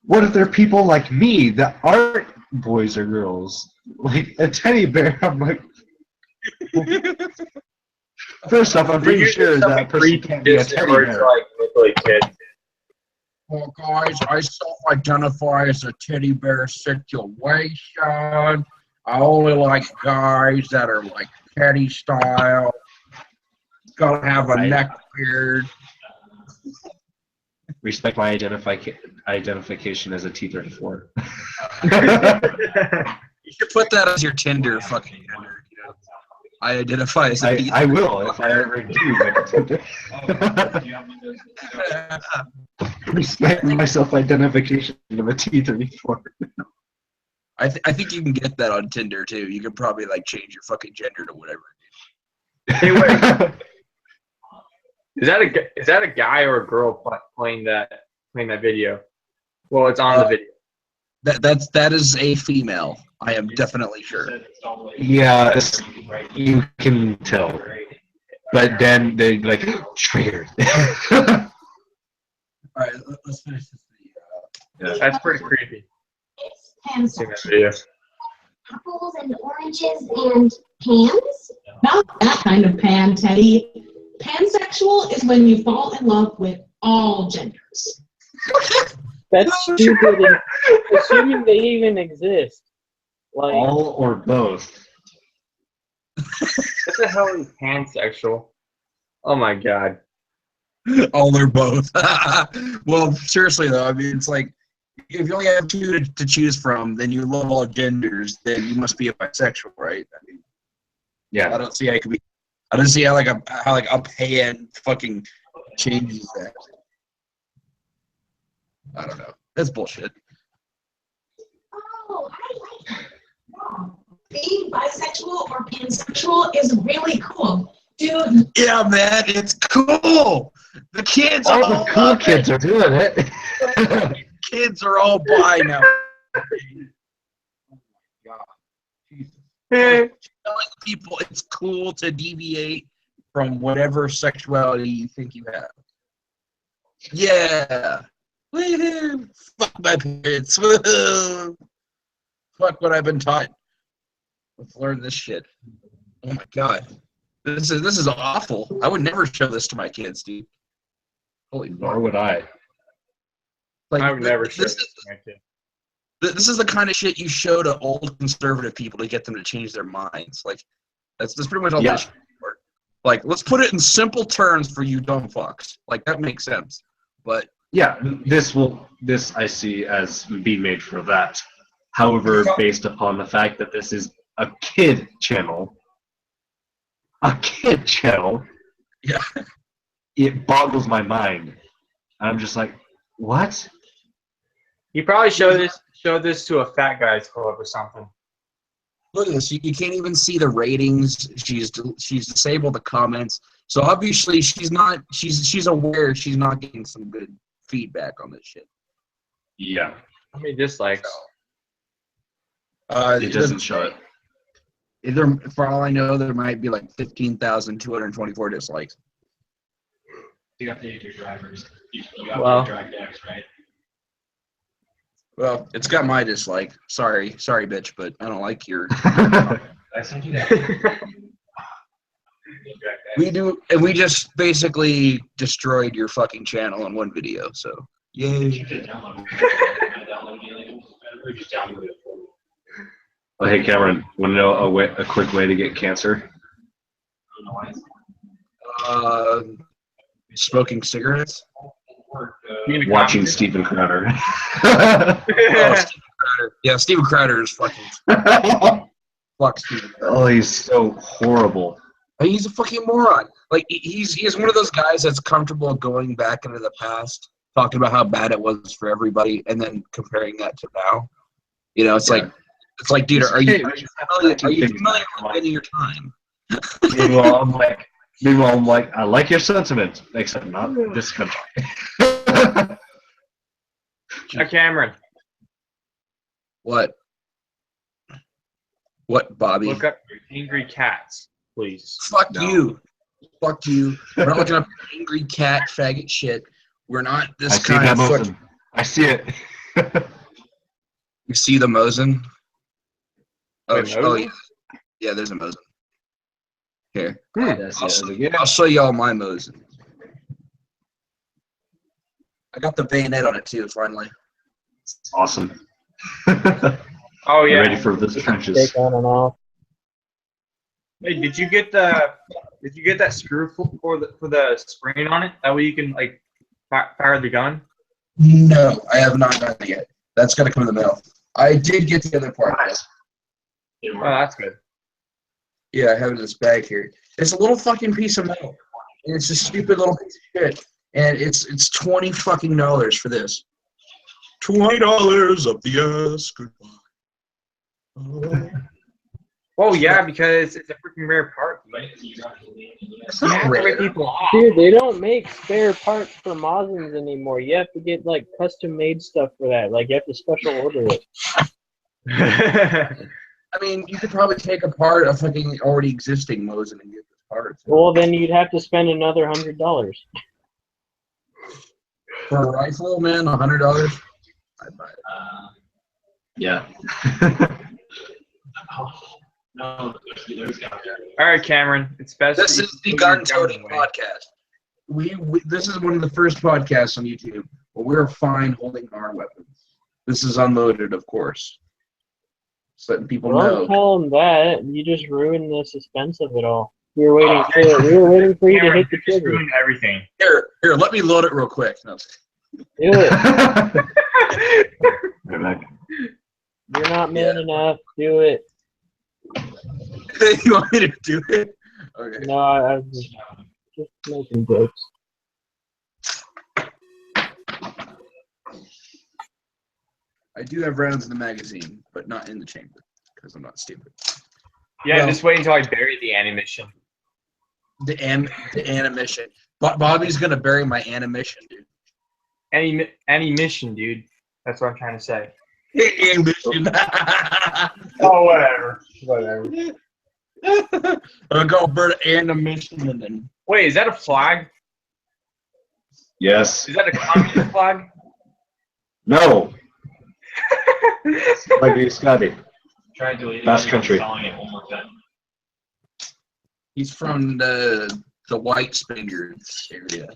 What if there are people like me that aren't boys or girls? Like a teddy bear, I'm like. First off, I'm pretty sure that person can't be a teddy bear. Well, guys, I self-identify as a teddy bear situation. I only like guys that are like teddy style. Gotta have a neck beard. Respect my identification as a T-34. You should put that as your Tinder fucking Tinder. You know? I identify as a T-34. I will if I ever do. Respect my self-identification of a T-34. I think you can get that on Tinder too. You can probably like change your fucking gender to whatever. Hey, wait. Is that a guy or a girl playing that video? Well, it's on the video. That is a female. I am definitely sure. Yeah, you can tell. But then they like triggered. All right, let's finish this video. Yeah, that's pretty creepy. It's Seeing that video. apples and oranges and pans. Not that kind of pan, Teddy. Pansexual is when you fall in love with all genders. That's stupid. Assuming they even exist. Like, All or both. What the hell is pansexual? Oh my god. All or both. Well, seriously though, I mean, it's like if you only have two to choose from, then you love all genders. Then you must be a bisexual, right? I mean, Yeah. I don't see how it could be. I don't see how a pan fucking changes that. I don't know. That's bullshit. Oh, I like that. Being bisexual or pansexual is really cool. Dude, Yeah, man, it's cool. The kids All all the cool love kids it. are doing it. Kids are all bi now. Telling people it's cool to deviate from whatever sexuality you think you have. Yeah. Woohoo. Fuck my parents. Woohoo. Fuck what I've been taught. Let's learn this shit. Oh my god. This is awful. I would never show this to my kids, dude. Holy Nor would I. Like, I would never show this this is, to my kid. this is the kind of shit you show to old conservative people to get them to change their minds. Like, that's pretty much all Yeah. this shit for. Like, let's put it in simple terms for you dumb fucks. Like, that makes sense. But Yeah, this I see as being made for that. However, based upon the fact that this is a kid channel, yeah, it boggles my mind. I'm just like, what? You probably show this to a fat guys club or something. look at this. You can't even see the ratings. She's disabled the comments. So obviously she's aware she's not getting some good feedback on this shit. Yeah. How many dislikes? It doesn't show it. For all I know, there might be like 15,224 dislikes. You got your drivers. You Well. got drag decks, right? Well, it's got my dislike. Sorry, bitch, but I don't like your. I sent you that. We just basically destroyed your fucking channel in one video. So yay. You should download it. I downloaded it. Or just download it for me. Well, hey, Cameron, want to know a quick way to get cancer? I don't know why. Smoking cigarettes. Watching Steven Crowder. Oh, Steven Crowder. Yeah, Steven Crowder is fucking. Fuck Steven Crowder. Oh, he's so horrible. He's a fucking moron. Like he's one of those guys that's comfortable going back into the past, talking about how bad it was for everybody, and then comparing that to now. You know, it's like, dude, are you familiar with your time? Meanwhile, I'm like, I like your sentiment, except not this country. Cameron. What? What, Bobby? Look up angry cats, please. Fuck you. Fuck you. We're not looking up angry cat faggot shit. We're not this kind of fuck. I see it. You see the Mosin? Oh, Wait, oh yeah. Yeah, there's a Mosin. Here. Yeah, I'll show y'all my Mosin. I got the bayonet on it too, finally. Awesome. Oh yeah. Ready for the trenches. Take on and off. Hey, did you get that screw for the spring on it? That way you can like fire the gun. No, I have not done it yet. That's gonna come in the mail. I did get the other part. Oh, that's good. Yeah, I have it in this bag here. It's a little fucking piece of metal. And it's a stupid little piece of shit. And it's $20 fucking for this. $20 up the ass. Goodbye. Oh yeah, because it's a freaking rare part. It's not rare. People off. Dude, they don't make spare parts for Mosins anymore. You have to get like custom made stuff for that. Like you have to special order it. I mean, you could probably take apart a fucking already existing Mosin and get this part. Well, then you'd have to spend another $100. For a rifle, man, $100? I'd buy it. Yeah. No, there's got All right, Cameron, it's best. This is the Gun Toting Podcast. We this is one of the first podcasts on YouTube where we're fine holding our weapons. This is unloaded, of course. Just letting people Don't know. tell them that. You just ruined the suspense of it all. We were waiting for it. We were waiting for you to Cameron, hit the you just trigger. ruined everything. Here, let me load it real quick. No. Do it. Right back. You're not man enough. Do it. You want me to do it? Okay. No, I'm just making jokes. I do have rounds in the magazine, but not in the chamber because I'm not stupid. Yeah, Well- just wait until I bury the animation. The animation. Bobby's gonna bury my animation, dude. Any mission, dude. That's what I'm trying to say. Animation. Oh, whatever. Whatever. I'll go burn animation and then. Wait, is that a flag? Yes. Is that a communist flag? No. Like the Scotty. Try to delete it. Last country. Installing it one more time. He's from the White Spaniards area.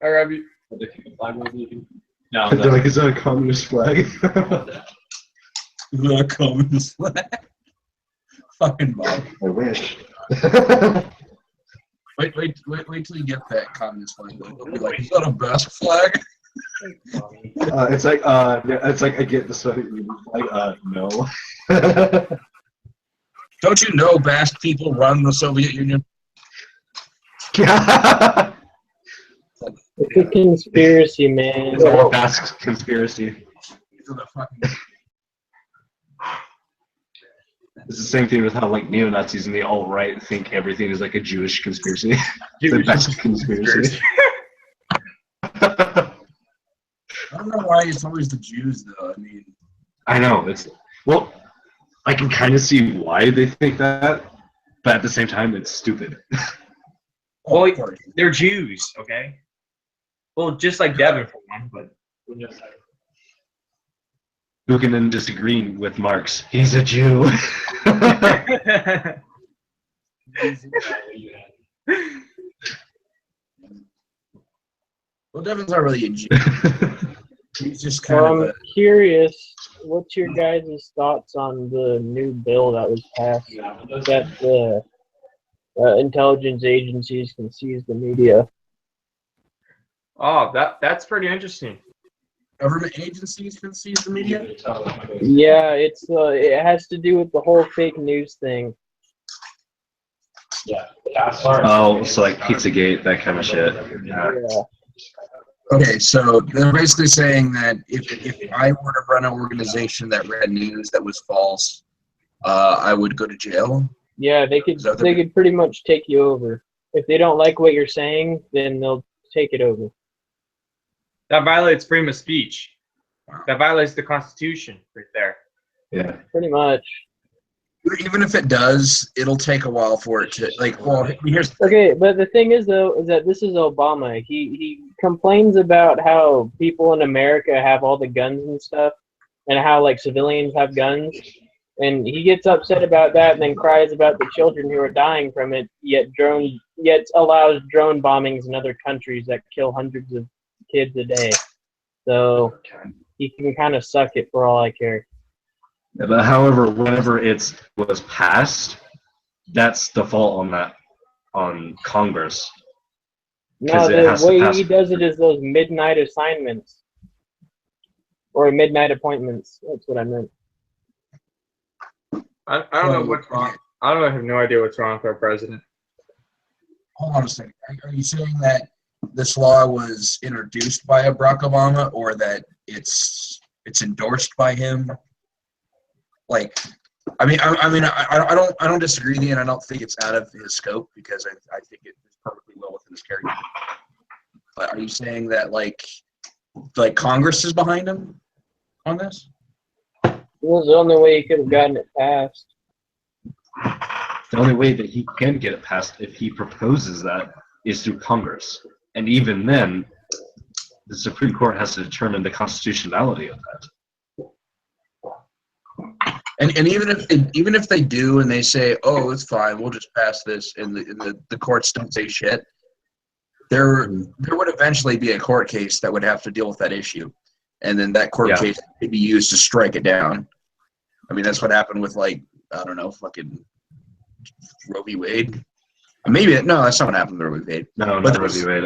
All right, you. The flag was leaving. No, They're like, is that a communist flag? The communist flag. Fucking Bob. I wish. Wait till you get that communist flag. They'll be like, is that a best flag? It's like I get this fucking like no. Don't you know Basque people run the Soviet Union? It's a conspiracy, man. It's all a Basque conspiracy. These are the fucking. It's the same thing with how like neo-Nazis and the alt-right think everything is like a Jewish conspiracy. It's a Basque conspiracy. why it's always the Jews, though. I mean, I know well, I can kind of see why they think that, but at the same time, it's stupid. Well, they're Jews, okay? Well, just like Devin for one, but. Lookin disagreeing with Marx. He's a Jew. well, Devin's not really a Jew. He's just kind I'm of a. curious, what's your guys' thoughts on the new bill that was passed that the intelligence agencies can seize the media? Oh, that's pretty interesting. Government agencies can seize the media? Yeah, it has to do with the whole fake news thing. Oh, so like Pizzagate, that kind of shit. Yeah. Okay, so they're basically saying that if I were to run an organization that read news that was false, I would go to jail. Yeah, they could pretty much take you over. If they don't like what you're saying, then they'll take it over. That violates freedom of speech. That violates the Constitution right there. Yeah. Pretty much. Even if it does, it'll take a while for it to here's okay. But the thing is, though, is that this is Obama. He complains about how people in America have all the guns and stuff, and how like civilians have guns, and he gets upset about that, and then cries about the children who are dying from it. Yet allows drone bombings in other countries that kill hundreds of kids a day. So he can kind of suck it for all I care. Yeah, but however, whenever it was passed, that's the fault on Congress. No, the way he does it is those midnight assignments or midnight appointments. That's what I meant. I don't know what's wrong. I have no idea what's wrong with our president. Hold on a second. Are you saying that this law was introduced by Barack Obama, or that it's endorsed by him? Like, I don't disagree with you, and I don't think it's out of his scope because I think it's perfectly well within his character. But are you saying that like Congress is behind him on this? It was the only way he could have gotten it passed. The only way that he can get it passed if he proposes that is through Congress. And even then, the Supreme Court has to determine the constitutionality of that. And even if they do and they say, oh, it's fine, we'll just pass this, and the courts don't say shit, there would eventually be a court case that would have to deal with that issue, and then that court case could be used to strike it down. I mean, that's what happened with fucking Roe v. Wade. Maybe no, that's not what happened with Roe v. Wade. No, not Roe v. Wade.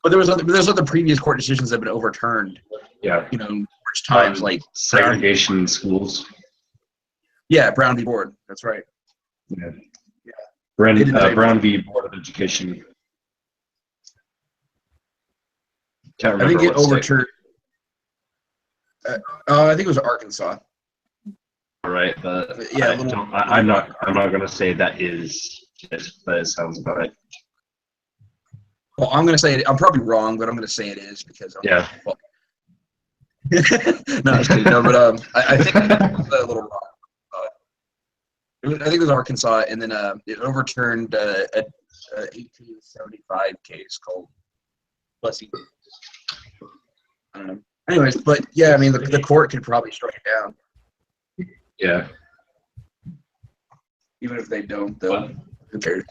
But there's other previous court decisions that have been overturned. Yeah. Numerous times, like segregation in schools. Yeah, Brown v. Board. That's right. Yeah. Brown v. Board of Education. Can't remember. I think it overturned. I think it was Arkansas. All right, but yeah, I'm not going to say that is it, but it sounds about right. Well, I'm going to say it. I'm probably wrong, but I'm going to say it is because yeah. No, just kidding. No, but I think it was a little wrong. I think it was Arkansas, and then it overturned a 1875 case called Plessy. I don't know. Anyways, but yeah, I mean, the court could probably strike it down. Yeah. Even if they don't, though, who cares?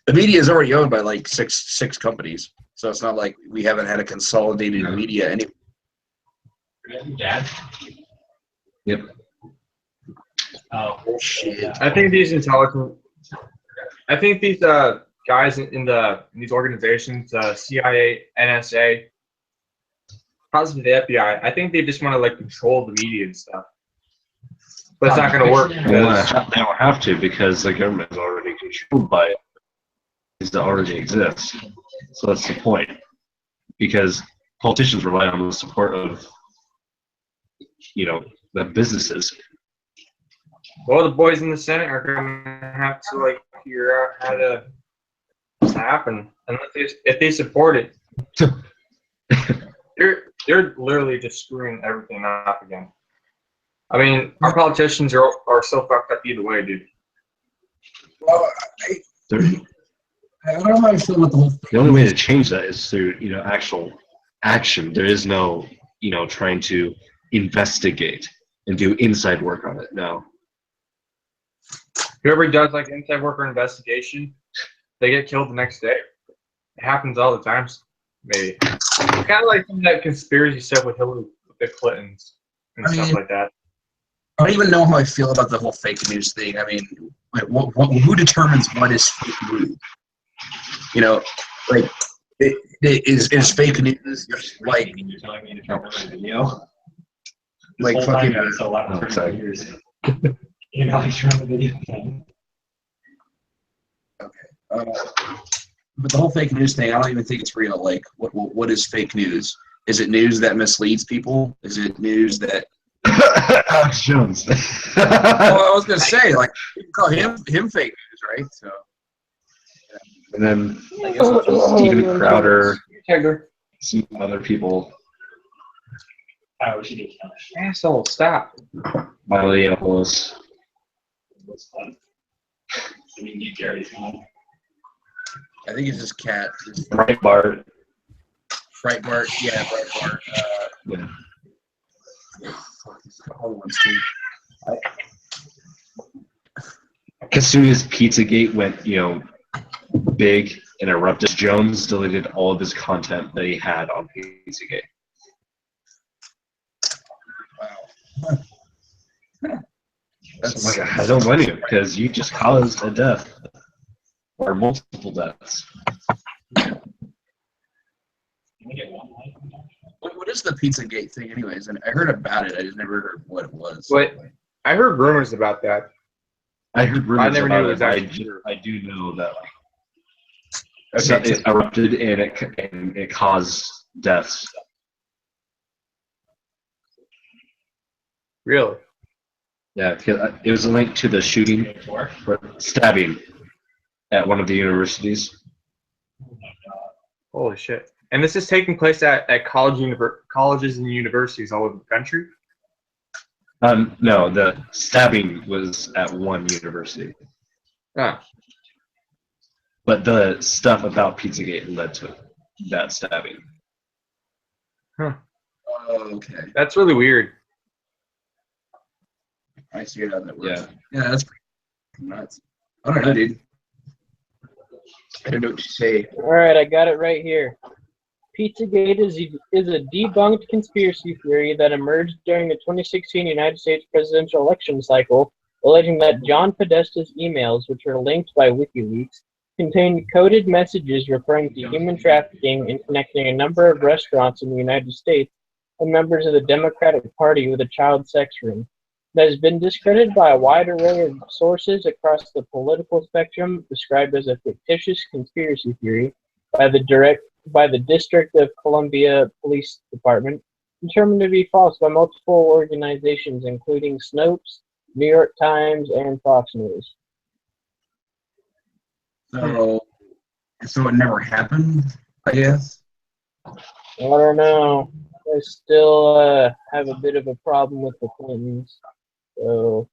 The media is already owned by like six companies, so it's not like we haven't had a consolidated media anyway. Yep. Oh shit! I think these guys in these organizations, CIA, NSA, possibly the FBI, I think they just want to like control the media and stuff. But it's not going to work. They don't have to because the government is already controlled by things that already exist. So that's the point. Because politicians rely on the support of, the businesses. Well, the boys in the Senate are going to have to like figure out how to happen, and if they support it. They're literally just screwing everything up again. I mean, our politicians are so fucked up either way, dude. Well, I don't know how I feel about the whole thing. The only way to change that is through, actual action. There is no, trying to investigate and do inside work on it. No. Whoever does like inside work or investigation, they get killed the next day. It happens all the time. Maybe kind of like some of that conspiracy stuff with Hillary, with the Clintons and stuff like that. I don't even know how I feel about the whole fake news thing. I mean, like, who determines what is fake news? Like, is fake news just like like fucking? You're not showing the video. Okay. But the whole fake news thing, I don't even think it's real. Like, what is fake news? Is it news that misleads people? Is it news that? Alex Jones. Well, I was gonna say, like, you can call him fake news, right? So. And then Steven Crowder, some other people. Asshole, stop. Miley Ellis. I think it's just Cat. Breitbart. Breitbart, yeah, Breitbart. Yeah. Fuck, these are all ones too. As soon as Pizzagate went, big and erupted, Jones deleted all of his content that he had on Pizzagate. Wow. I don't blame you, because you just caused a death. Or multiple deaths. What is the Pizzagate thing, anyways? And I heard about it. I just never heard what it was. Wait, I heard rumors about that. I heard rumors I never about knew it it. was actually true. I do know that it erupted and it caused deaths. Really? Yeah, it was linked to the shooting, stabbing at one of the universities. Holy shit! And this is taking place at colleges and universities all over the country? No, the stabbing was at one university. Ah. But the stuff about Pizzagate led to that stabbing. Huh. Okay. That's really weird. I see how that works. Yeah. Yeah, that's pretty nuts. I don't know, dude. I don't know what to say. All right, I got it right here. Pizzagate is a debunked conspiracy theory that emerged during the 2016 United States presidential election cycle, alleging that John Podesta's emails, which are linked by WikiLeaks, contained coded messages referring to human trafficking and connecting a number of restaurants in the United States and members of the Democratic Party with a child sex ring. That has been discredited by a wide array of sources across the political spectrum, described as a fictitious conspiracy theory by the District of Columbia Police Department, determined to be false by multiple organizations, including Snopes, New York Times, and Fox News. So it never happened, I guess. I don't know. I still have a bit of a problem with the Clintons. So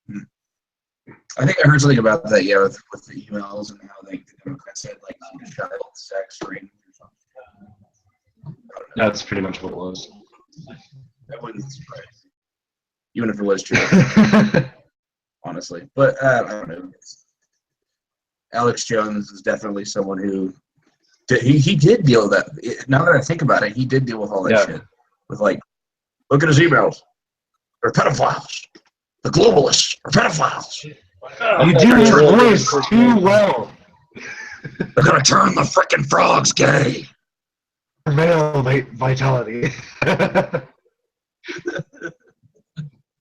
I think I heard something about that, yeah, with the emails and how the Democrats said like child sex ring or something. That's pretty much what it was. That wouldn't surprise me, even if it was true, honestly. But I don't know. Alex Jones is definitely someone who he did deal with that. Now that I think about it, he did deal with all that shit. With like, look at his emails. They're pedophiles. The globalists are pedophiles. You do your voice too well. They're gonna turn the frickin' frogs gay. Male vitality.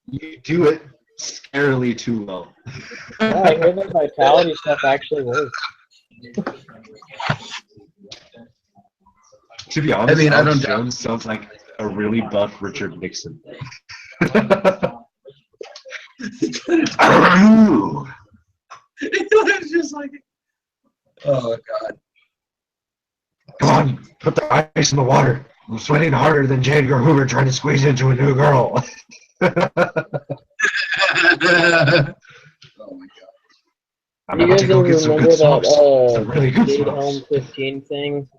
You do it scarily too well. yeah, I hear that vitality stuff actually works. To be honest, I mean, I Alex don't doubt. Jones sounds like a really buff Richard Nixon. It's just like, oh god. Come on, put put the ice in the water. I'm sweating harder than J. Edgar Hoover trying to squeeze into a new girl. Oh my god. I'm You about guys to go ever get some remember good smokes. Some that really good Jade smokes. Helm 15 thing?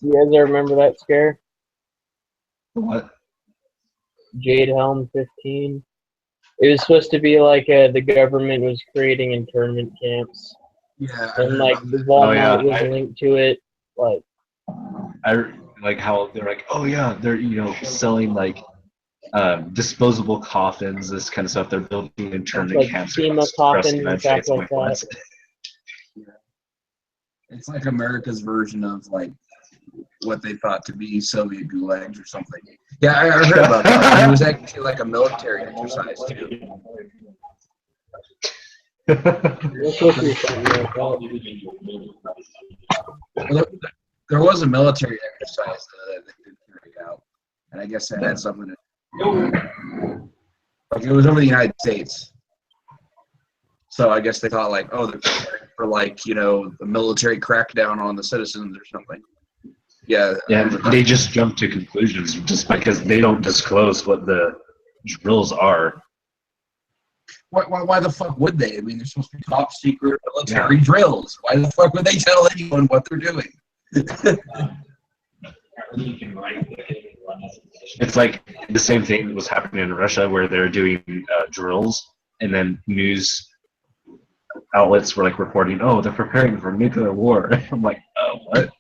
You guys ever remember that scare? What? Jade Helm 15. It was supposed to be like the government was creating internment camps, Yeah. and like the Oh, Walmart yeah, was linked to it. Like, I like how they're like, oh yeah, they're selling like disposable coffins, this kind of stuff. They're building internment like camps FEMA across the coffins and United stuff States. I'm like like, that. what? It's like America's version of like what they thought to be Soviet gulags or something. Yeah, I heard about that. It was actually like a military exercise too. It's supposed to be something like that. Well, there was a military exercise that they did carry out, and I guess that had something to like it was over the United States. So I guess they thought like, oh, they're preparing for like the military crackdown on the citizens or something. Yeah. Yeah, they just jump to conclusions just because they don't disclose what the drills are. Why the fuck would they? I mean, they're supposed to be top secret military drills. Why the fuck would they tell anyone what they're doing? It's like the same thing that was happening in Russia where they're doing drills, and then news outlets were like reporting, oh, they're preparing for nuclear war. I'm like, oh, what?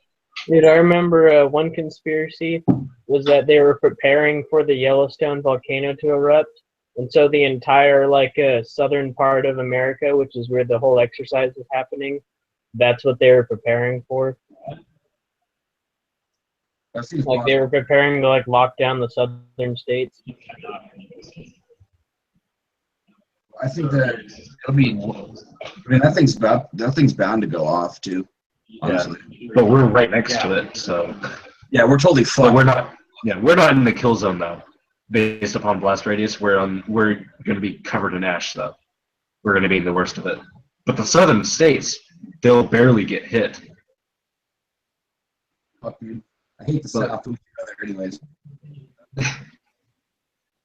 Dude, I remember one conspiracy was that they were preparing for the Yellowstone volcano to erupt, and so the entire southern part of America, which is where the whole exercise is happening, that's what they were preparing for. Like they were preparing to lock down the southern states. I think that it'll be. I mean, that thing's bound to go off too. Honestly. Yeah, but we're right next to it, so. Yeah, we're totally fucked. But we're not. Yeah, we're not in the kill zone though. Based upon blast radius, we're going to be covered in ash though. We're going to be in the worst of it. But the southern states, they'll barely get hit. Fuck, dude. I hate the South. Anyways.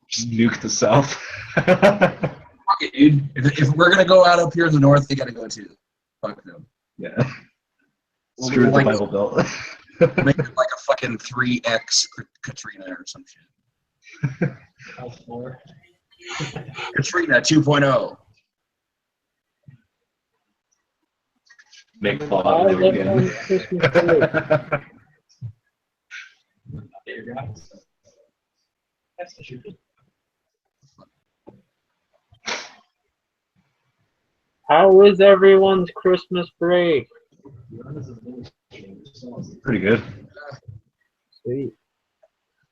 Just nuke the South. Fuck it, dude. If we're gonna go out up here in the north, they gotta go too. Fuck them. Yeah. Screw the Bible Belt. Make it like a fucking 3X Katrina or some shit. Katrina 2.0. Make Fallout new again. How was everyone's Christmas break? Pretty good. Sweet.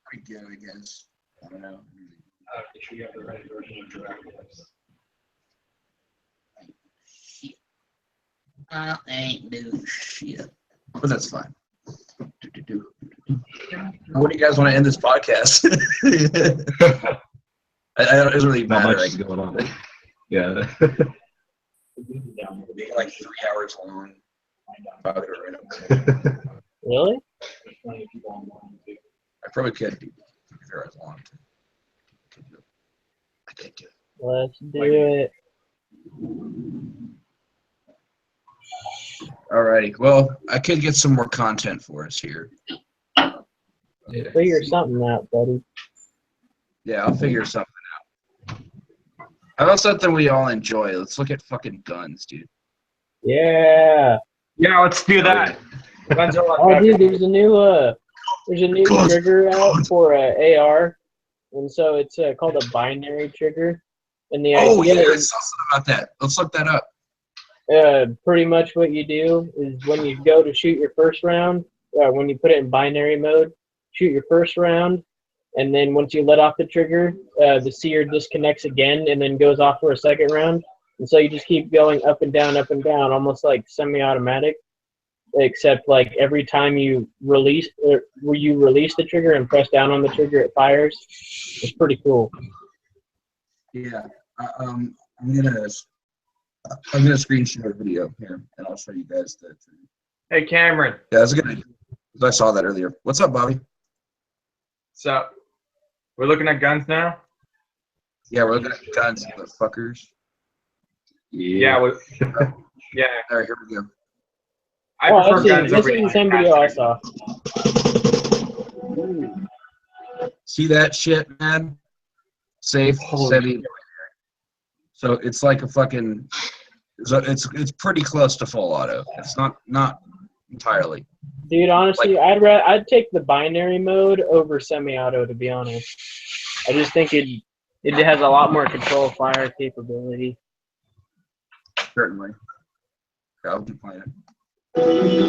Pretty good, I guess. I don't know. I ain't do shit. But that's fine. What do you guys want to end this podcast? I don't, it doesn't really Not matter. much is going on. Yeah. Like 3 hours long. Really? I probably could do 3 hours long. I could do it. Let's do it. Alrighty. Well, I could get some more content for us here. Figure something out, buddy. Yeah, I'll figure something out. How about something we all enjoy? Let's look at fucking guns, dude. Yeah. Yeah, let's do that. Oh, dude, there's a new trigger out for AR, and so it's called a binary trigger. And the Oh, idea yeah, I is saw something about that. Let's look that up. pretty much what you do is when you go to shoot your first round, when you put it in binary mode, shoot your first round, and then once you let off the trigger, the sear disconnects again and then goes off for a second round. And so you just keep going up and down, almost like semi-automatic, except like every time you release the trigger and press down on the trigger, it fires. It's pretty cool. Yeah. I'm gonna screen share a video here, and I'll show you guys that. Hey, Cameron. Yeah, that's a good idea. I saw that earlier. What's up, Bobby? So, we're looking at guns now? Yeah, we're looking at guns, motherfuckers. Yeah. Yeah. All right, here we go. I Oh, prefer guns this over is the same video I saw. See that shit, man? Safe, steady. So it's like a fucking. So it's pretty close to full auto. It's not entirely. Dude, honestly, I'd take the binary mode over semi-auto, to be honest. I just think it has a lot more control fire capability. Certainly. Yeah, I'll keep playing it.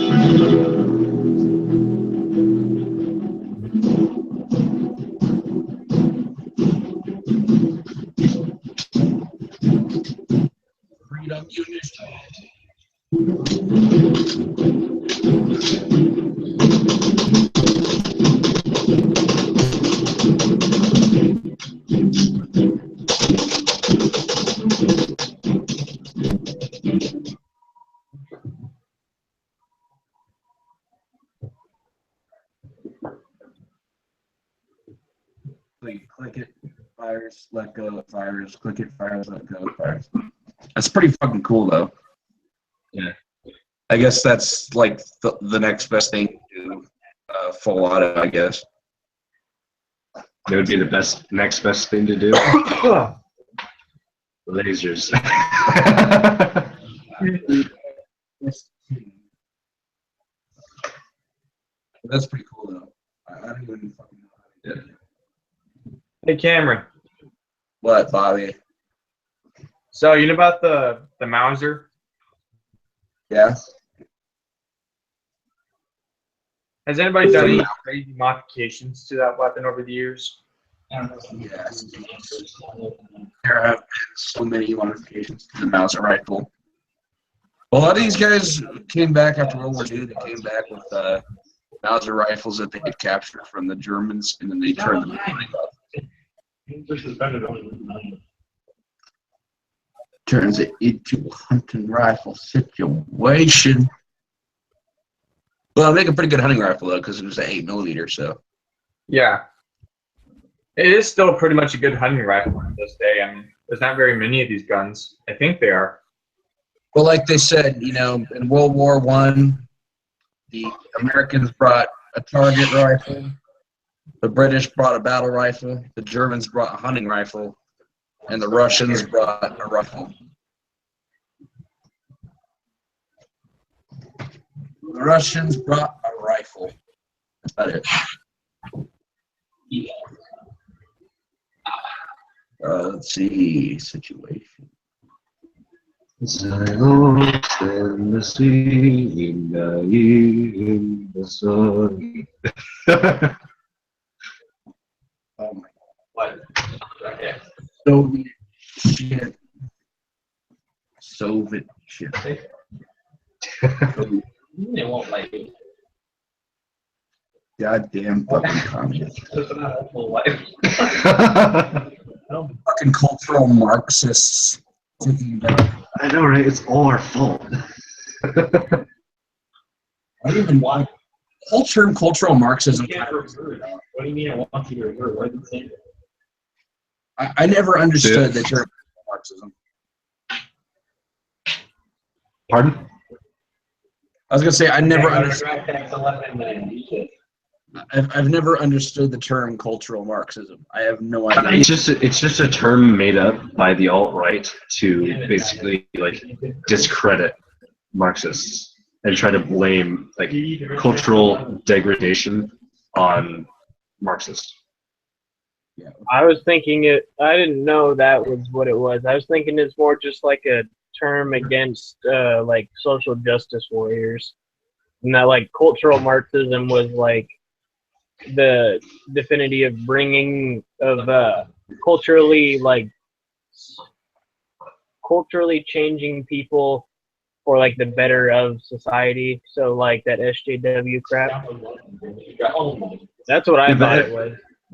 Freedom Unit. Click it, fires, let go, it fires, click it, fires, let go, it fires. That's pretty fucking cool, though. Yeah. I guess that's like the next best thing to full auto, I guess. It would be the next best thing to do. Lasers. That's pretty cool, though. I don't even fucking know how they did it. Hey, Cameron. What, Bobby? So, you know about the Mauser? Yeah. Has anybody done any crazy modifications to that weapon over the years? Yes. There have been so many modifications to the Mauser rifle. A lot of these guys came back after World War II. They came back with Mauser rifles that they had captured from the Germans, and then they turned them up. Turns it into a hunting rifle situation. Well, I make a pretty good hunting rifle though, because it was an 8mm. So Yeah. It is still pretty much a good hunting rifle to this day. I mean, there's not very many of these guns. I think they are. well, like they said, you know, in World War I, the Americans brought a target rifle, the British brought a battle rifle, the Germans brought a hunting rifle, and the Russians brought a rifle. The Russians brought a rifle. That's about it. Let's see. Situation. Silence in the sea, in the sun. Oh my What? God. Soviet shit. Soviet shit. They won't like it. Goddamn fucking communists. I Fucking cultural Marxists. know, right? It's all our fault. I don't even want the whole term cultural Marxism. What do you mean I want you to revert? What did you say? I never understood the term Marxism. Pardon? I was gonna say I never understood. I've I've never understood the term cultural Marxism. I have no idea. It's just a term made up by the alt-right to basically like discredit Marxists and try to blame like cultural degradation on Marxists. I was thinking I didn't know that was what it was. I was thinking it's more just like a term against like social justice warriors. And that like cultural Marxism was like the definitive bringing of culturally changing people for like the better of society. So like that SJW crap. That's what I thought it was.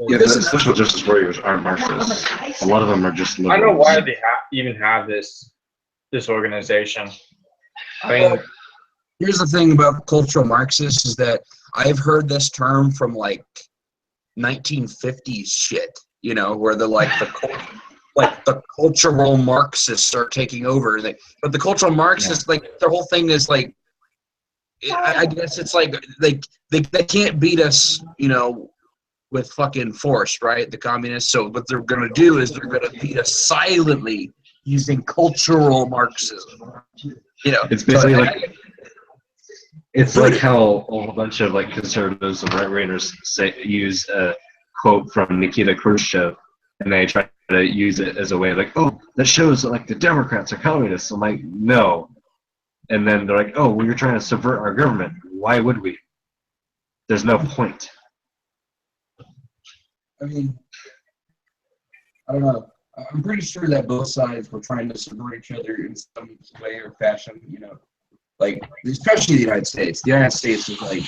Yeah, the social justice warriors aren't Marxists. A lot of them are just liberals. I don't know why they even have this organization. I mean, Here's the thing about cultural Marxists is that I've heard this term from like 1950s shit, you know, where they're like the cultural Marxists are taking over. But the cultural Marxists, like their whole thing is like, I guess it's like they can't beat us, you know, with fucking force, right? The communists. So what they're gonna do is they're gonna beat us silently using cultural Marxism. You know, It's basically like it's like how a whole bunch of like conservatives and right-wingers use a quote from Nikita Khrushchev, and they try to use it as a way like, oh, that shows that like the Democrats are communists. I'm like, no. And then they're like, oh, well, you're trying to subvert our government. Why would we? There's no point. I mean, I don't know. I'm pretty sure that both sides were trying to subvert each other in some way or fashion, you know. Like, especially the United States. The United States was like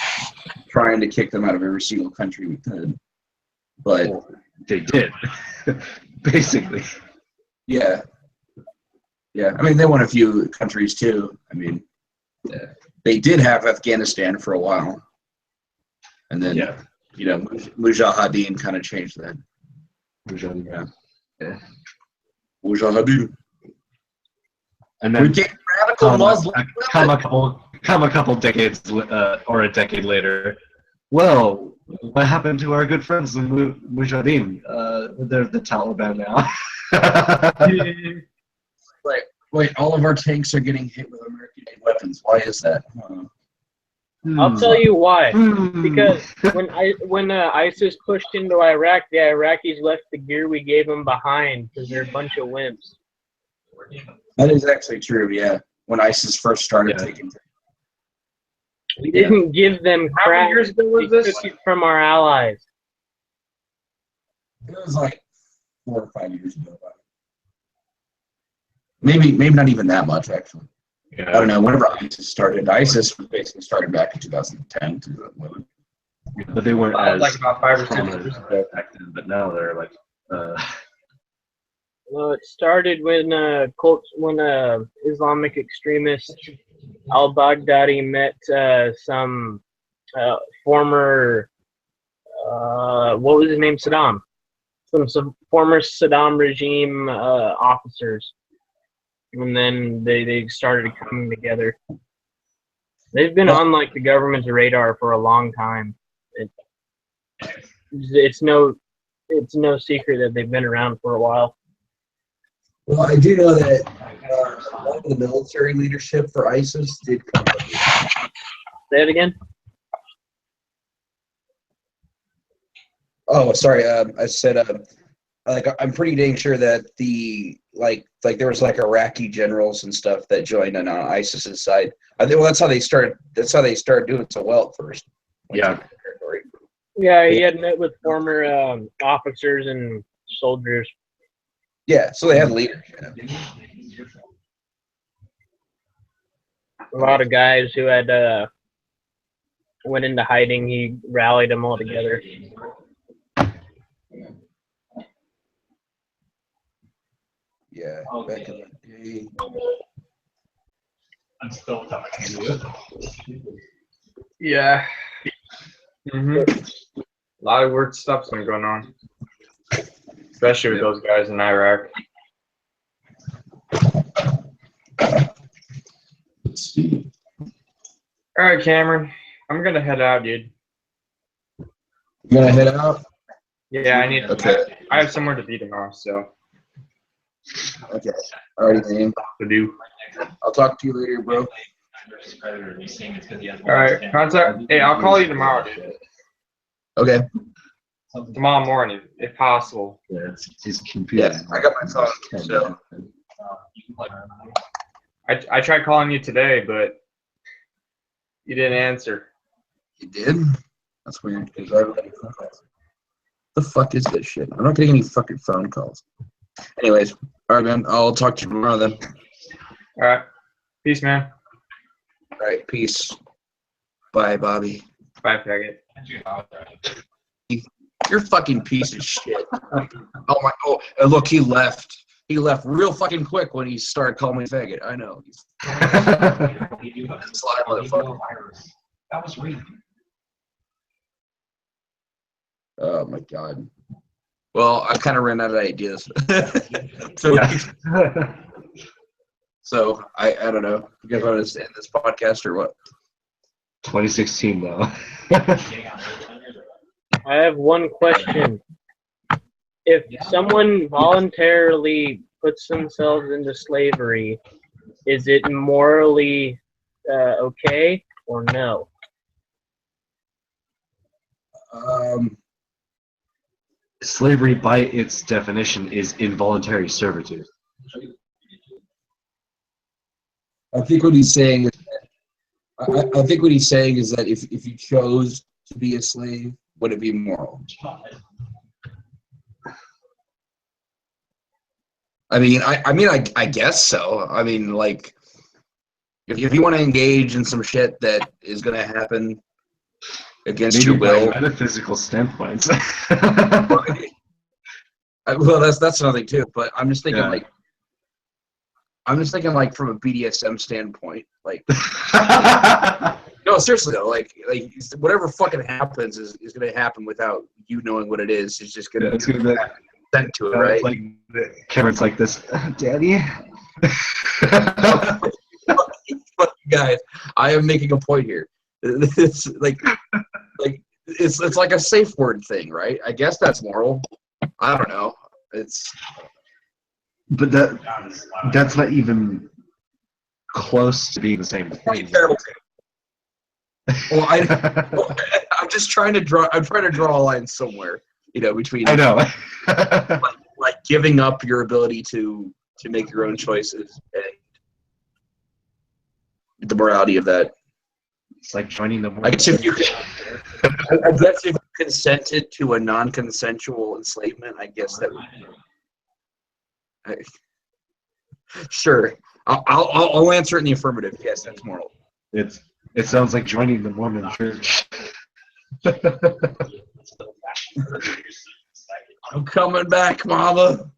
trying to kick them out of every single country we could. But they did. Basically. Yeah. Yeah. I mean, they won a few countries too. I mean, they did have Afghanistan for a while. And then, you know, Mujahideen kind of changed that. Yeah. Mujahideen. And then radical Muslim. Come a couple decades or a decade later. Well, what happened to our good friends the Mujahideen? They're the Taliban now. Wait, all of our tanks are getting hit with American-made weapons. Why is that? I'll tell you why. Because when ISIS pushed into Iraq, the Iraqis left the gear we gave them behind because they're a bunch of wimps. That is actually true, yeah. When ISIS first started taking... We didn't give them crap. How many years ago was We this? took it from our allies. It was like 4 or 5 years ago. Maybe not even that much, actually. Yeah. I don't know. Whenever ISIS was basically started back in 2010, 2011. But they weren't as like about 5 or 6 prominent years ago. back then, but now they're like Well, it started when Islamic extremist al-Baghdadi met some former what was his name? Saddam. Some former Saddam regime officers, and then they started coming together. They've been on like the government's radar for a long time. It's no secret that they've been around for a while. Well, I do know that a lot of the military leadership for ISIS did come up. Say it again. Oh, sorry. I said, like, I'm pretty dang sure that the like there was like Iraqi generals and stuff that joined in on ISIS's side. I think that's how they started. That's how they started doing so well at first. yeah. Yeah, he had met with former officers and soldiers. Yeah, so they had leadership. A lot of guys who had went into hiding. He rallied them all together. Yeah, back in the day. I'm still talking to you. Yeah. A lot of weird stuff's been going on, especially with those guys in Iraq. Let's see. All right, Cameron, I'm gonna head out, dude. You gonna head out? Yeah, I need. Okay. I have somewhere to be tomorrow, so. Okay. Alrighty, man. To do. I'll talk to you later, bro. All right, contact. Hey, I'll call you tomorrow, dude. Okay. Tomorrow morning, if possible. Yeah, it's confusing. Yeah, I got my phone. So. I tried calling you today, but you didn't answer. You did? That's weird. Because I haven't got any phone calls. The fuck is this shit? I'm not getting any fucking phone calls. Anyways, all right, man. I'll talk to you tomorrow then. All right. Peace, man. All right, peace. Bye, Bobby. Bye, faggot. You're a fucking piece of shit. Oh my! Oh, and look, he left. he left real fucking quick when he started calling me faggot. I know. He's sly motherfucker. That was real. Oh my god. Well, I kind of ran out of ideas. so I don't know. You guys want to end this podcast or what? 2016 though. I have one question. If someone voluntarily puts themselves into slavery, is it morally okay or no? Slavery, by its definition, is involuntary servitude. I think what he's saying is I think what he's saying is that if you chose to be a slave, would it be moral? I mean, I guess so. I mean, like, if you want to engage in some shit that is going to happen against Maybe your will, by metaphysical standpoints. well, that's another thing too. But I'm just thinking, Yeah. like from a BDSM standpoint, like, no, seriously though, like whatever fucking happens is going to happen without you knowing what it is. It's just going to It's gonna be like, sent to it, right? like Cameron's like this, Daddy. Fuck you guys, I am making a point here. It's like it's like a safe word thing, right? I guess that's moral. I don't know. But that's not even close to being the same thing. Terrible. Well, I'm just trying to draw. I'm trying to draw a line somewhere, between. I know. like giving up your ability to make your own choices and the morality of that. It's like joining the. I guess if you consented to a non-consensual enslavement, I guess that would. Sure, I'll answer it in the affirmative. Yes, that's moral. It sounds like joining the Mormon Church. I'm coming back, Mama.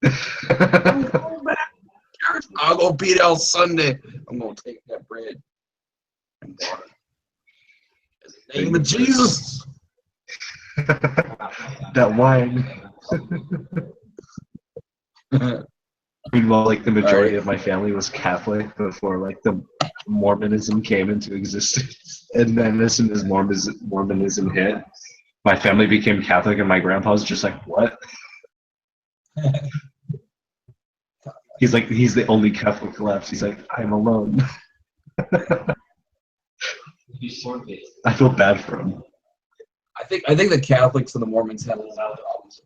I'm going back. I'll go be there on Sunday. I'm gonna take that bread and water. In the name of Jesus. That wine. Meanwhile, like the majority of my family was Catholic before like the Mormonism came into existence, and then as soon as Mormonism hit, my family became Catholic, and my grandpa was just like, "What?" He's like, he's the only Catholic left. He's like, I'm alone. I feel bad for him. I think the Catholics and the Mormons had a lot of problems.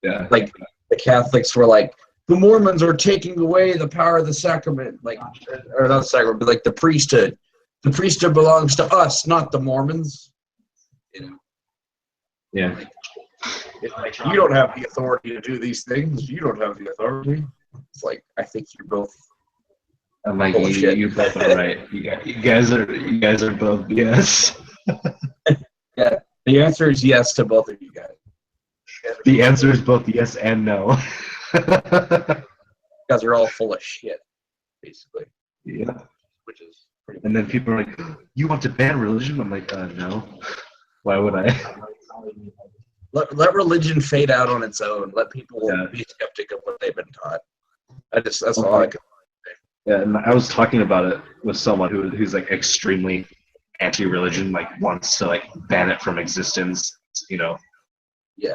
Yeah. Like the Catholics were like, the Mormons are taking away the power of the sacrament, or not the sacrament, but like the priesthood. The priesthood belongs to us, not the Mormons. Yeah. Like, you don't have the authority to do these things. You don't have the authority. It's like, I think you're both. I'm like, you both are right. You guys are both yes. Yeah. The answer is yes to both of you guys. The answer is both yes and no. You guys are all full of shit, basically. Yeah. Which is pretty. And then people are like, "You want to ban religion?" I'm like, no. Why would I? Let religion fade out on its own. Let people be skeptic of what they've been taught. That's all I can say. Yeah, and I was talking about it with someone who's like extremely anti-religion, like wants to like ban it from existence,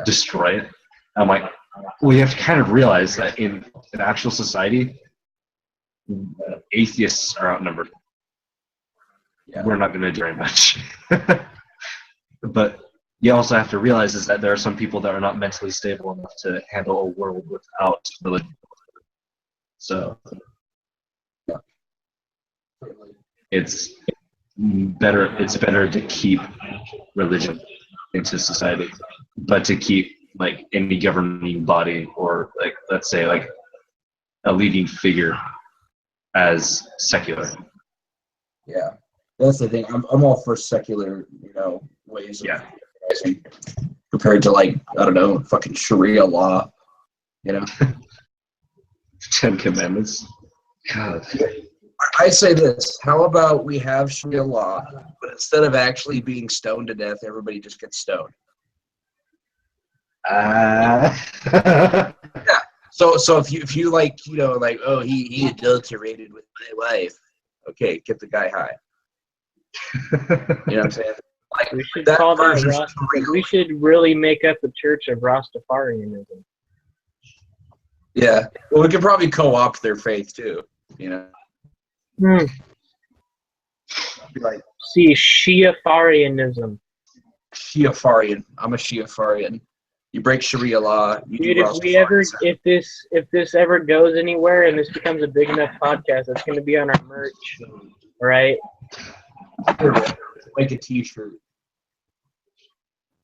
destroy it. I'm like, well, you have to kind of realize that in an actual society, atheists are outnumbered. Yeah. We're not going to do very much. But you also have to realize is that there are some people that are not mentally stable enough to handle a world without religion. So it's better to keep religion into society, but to keep like any governing body or like let's say like a leading figure as secular. Yeah, that's the thing. I'm all for secular, ways of organizing compared to like, I don't know, fucking Sharia law. You know. 10 Commandments. God. I say this: how about we have Sharia law, but instead of actually being stoned to death, everybody just gets stoned. Yeah. So if you like, like, oh, he adulterated with my wife, okay, get the guy high. You know what I'm saying? Like, We should that call that version's Rasta. real. We should really make up a church of Rastafarianism. Yeah. Well, we could probably co-opt their faith too. You know. Be like See, Shiafarianism. Shiafarian. I'm a Shiafarian. You break Sharia law. You Dude, do if this ever goes anywhere and this becomes a big enough podcast, it's gonna be on our merch, right? Make a T-shirt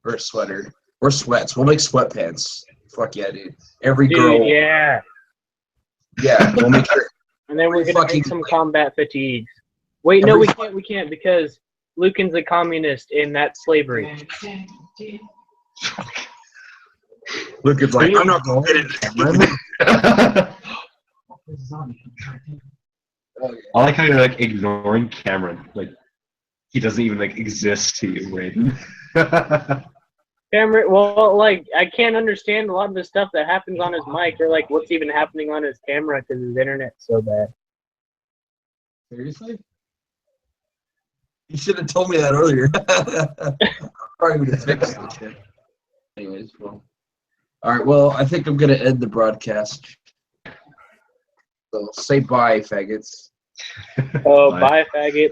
or a sweater or sweats. We'll make sweatpants. Fuck yeah, dude. Every girl. Dude, yeah. Yeah, we'll make sure. And then we're gonna fucking make some combat fatigues. Wait, no, we can't because Lucan's a communist and that's slavery. Look, it's like, I'm not going to get into I like how you're like ignoring Cameron. Like he doesn't even like exist to you, Raiden. Cameron, well, like, I can't understand a lot of the stuff that happens on his mic or like what's even happening on his camera because his internet's so bad. Seriously? You should have told me that earlier. Probably would have fixed the shit. Anyways, well. All right, well, I think I'm going to end the broadcast. So say bye, faggots. Oh, bye, faggot.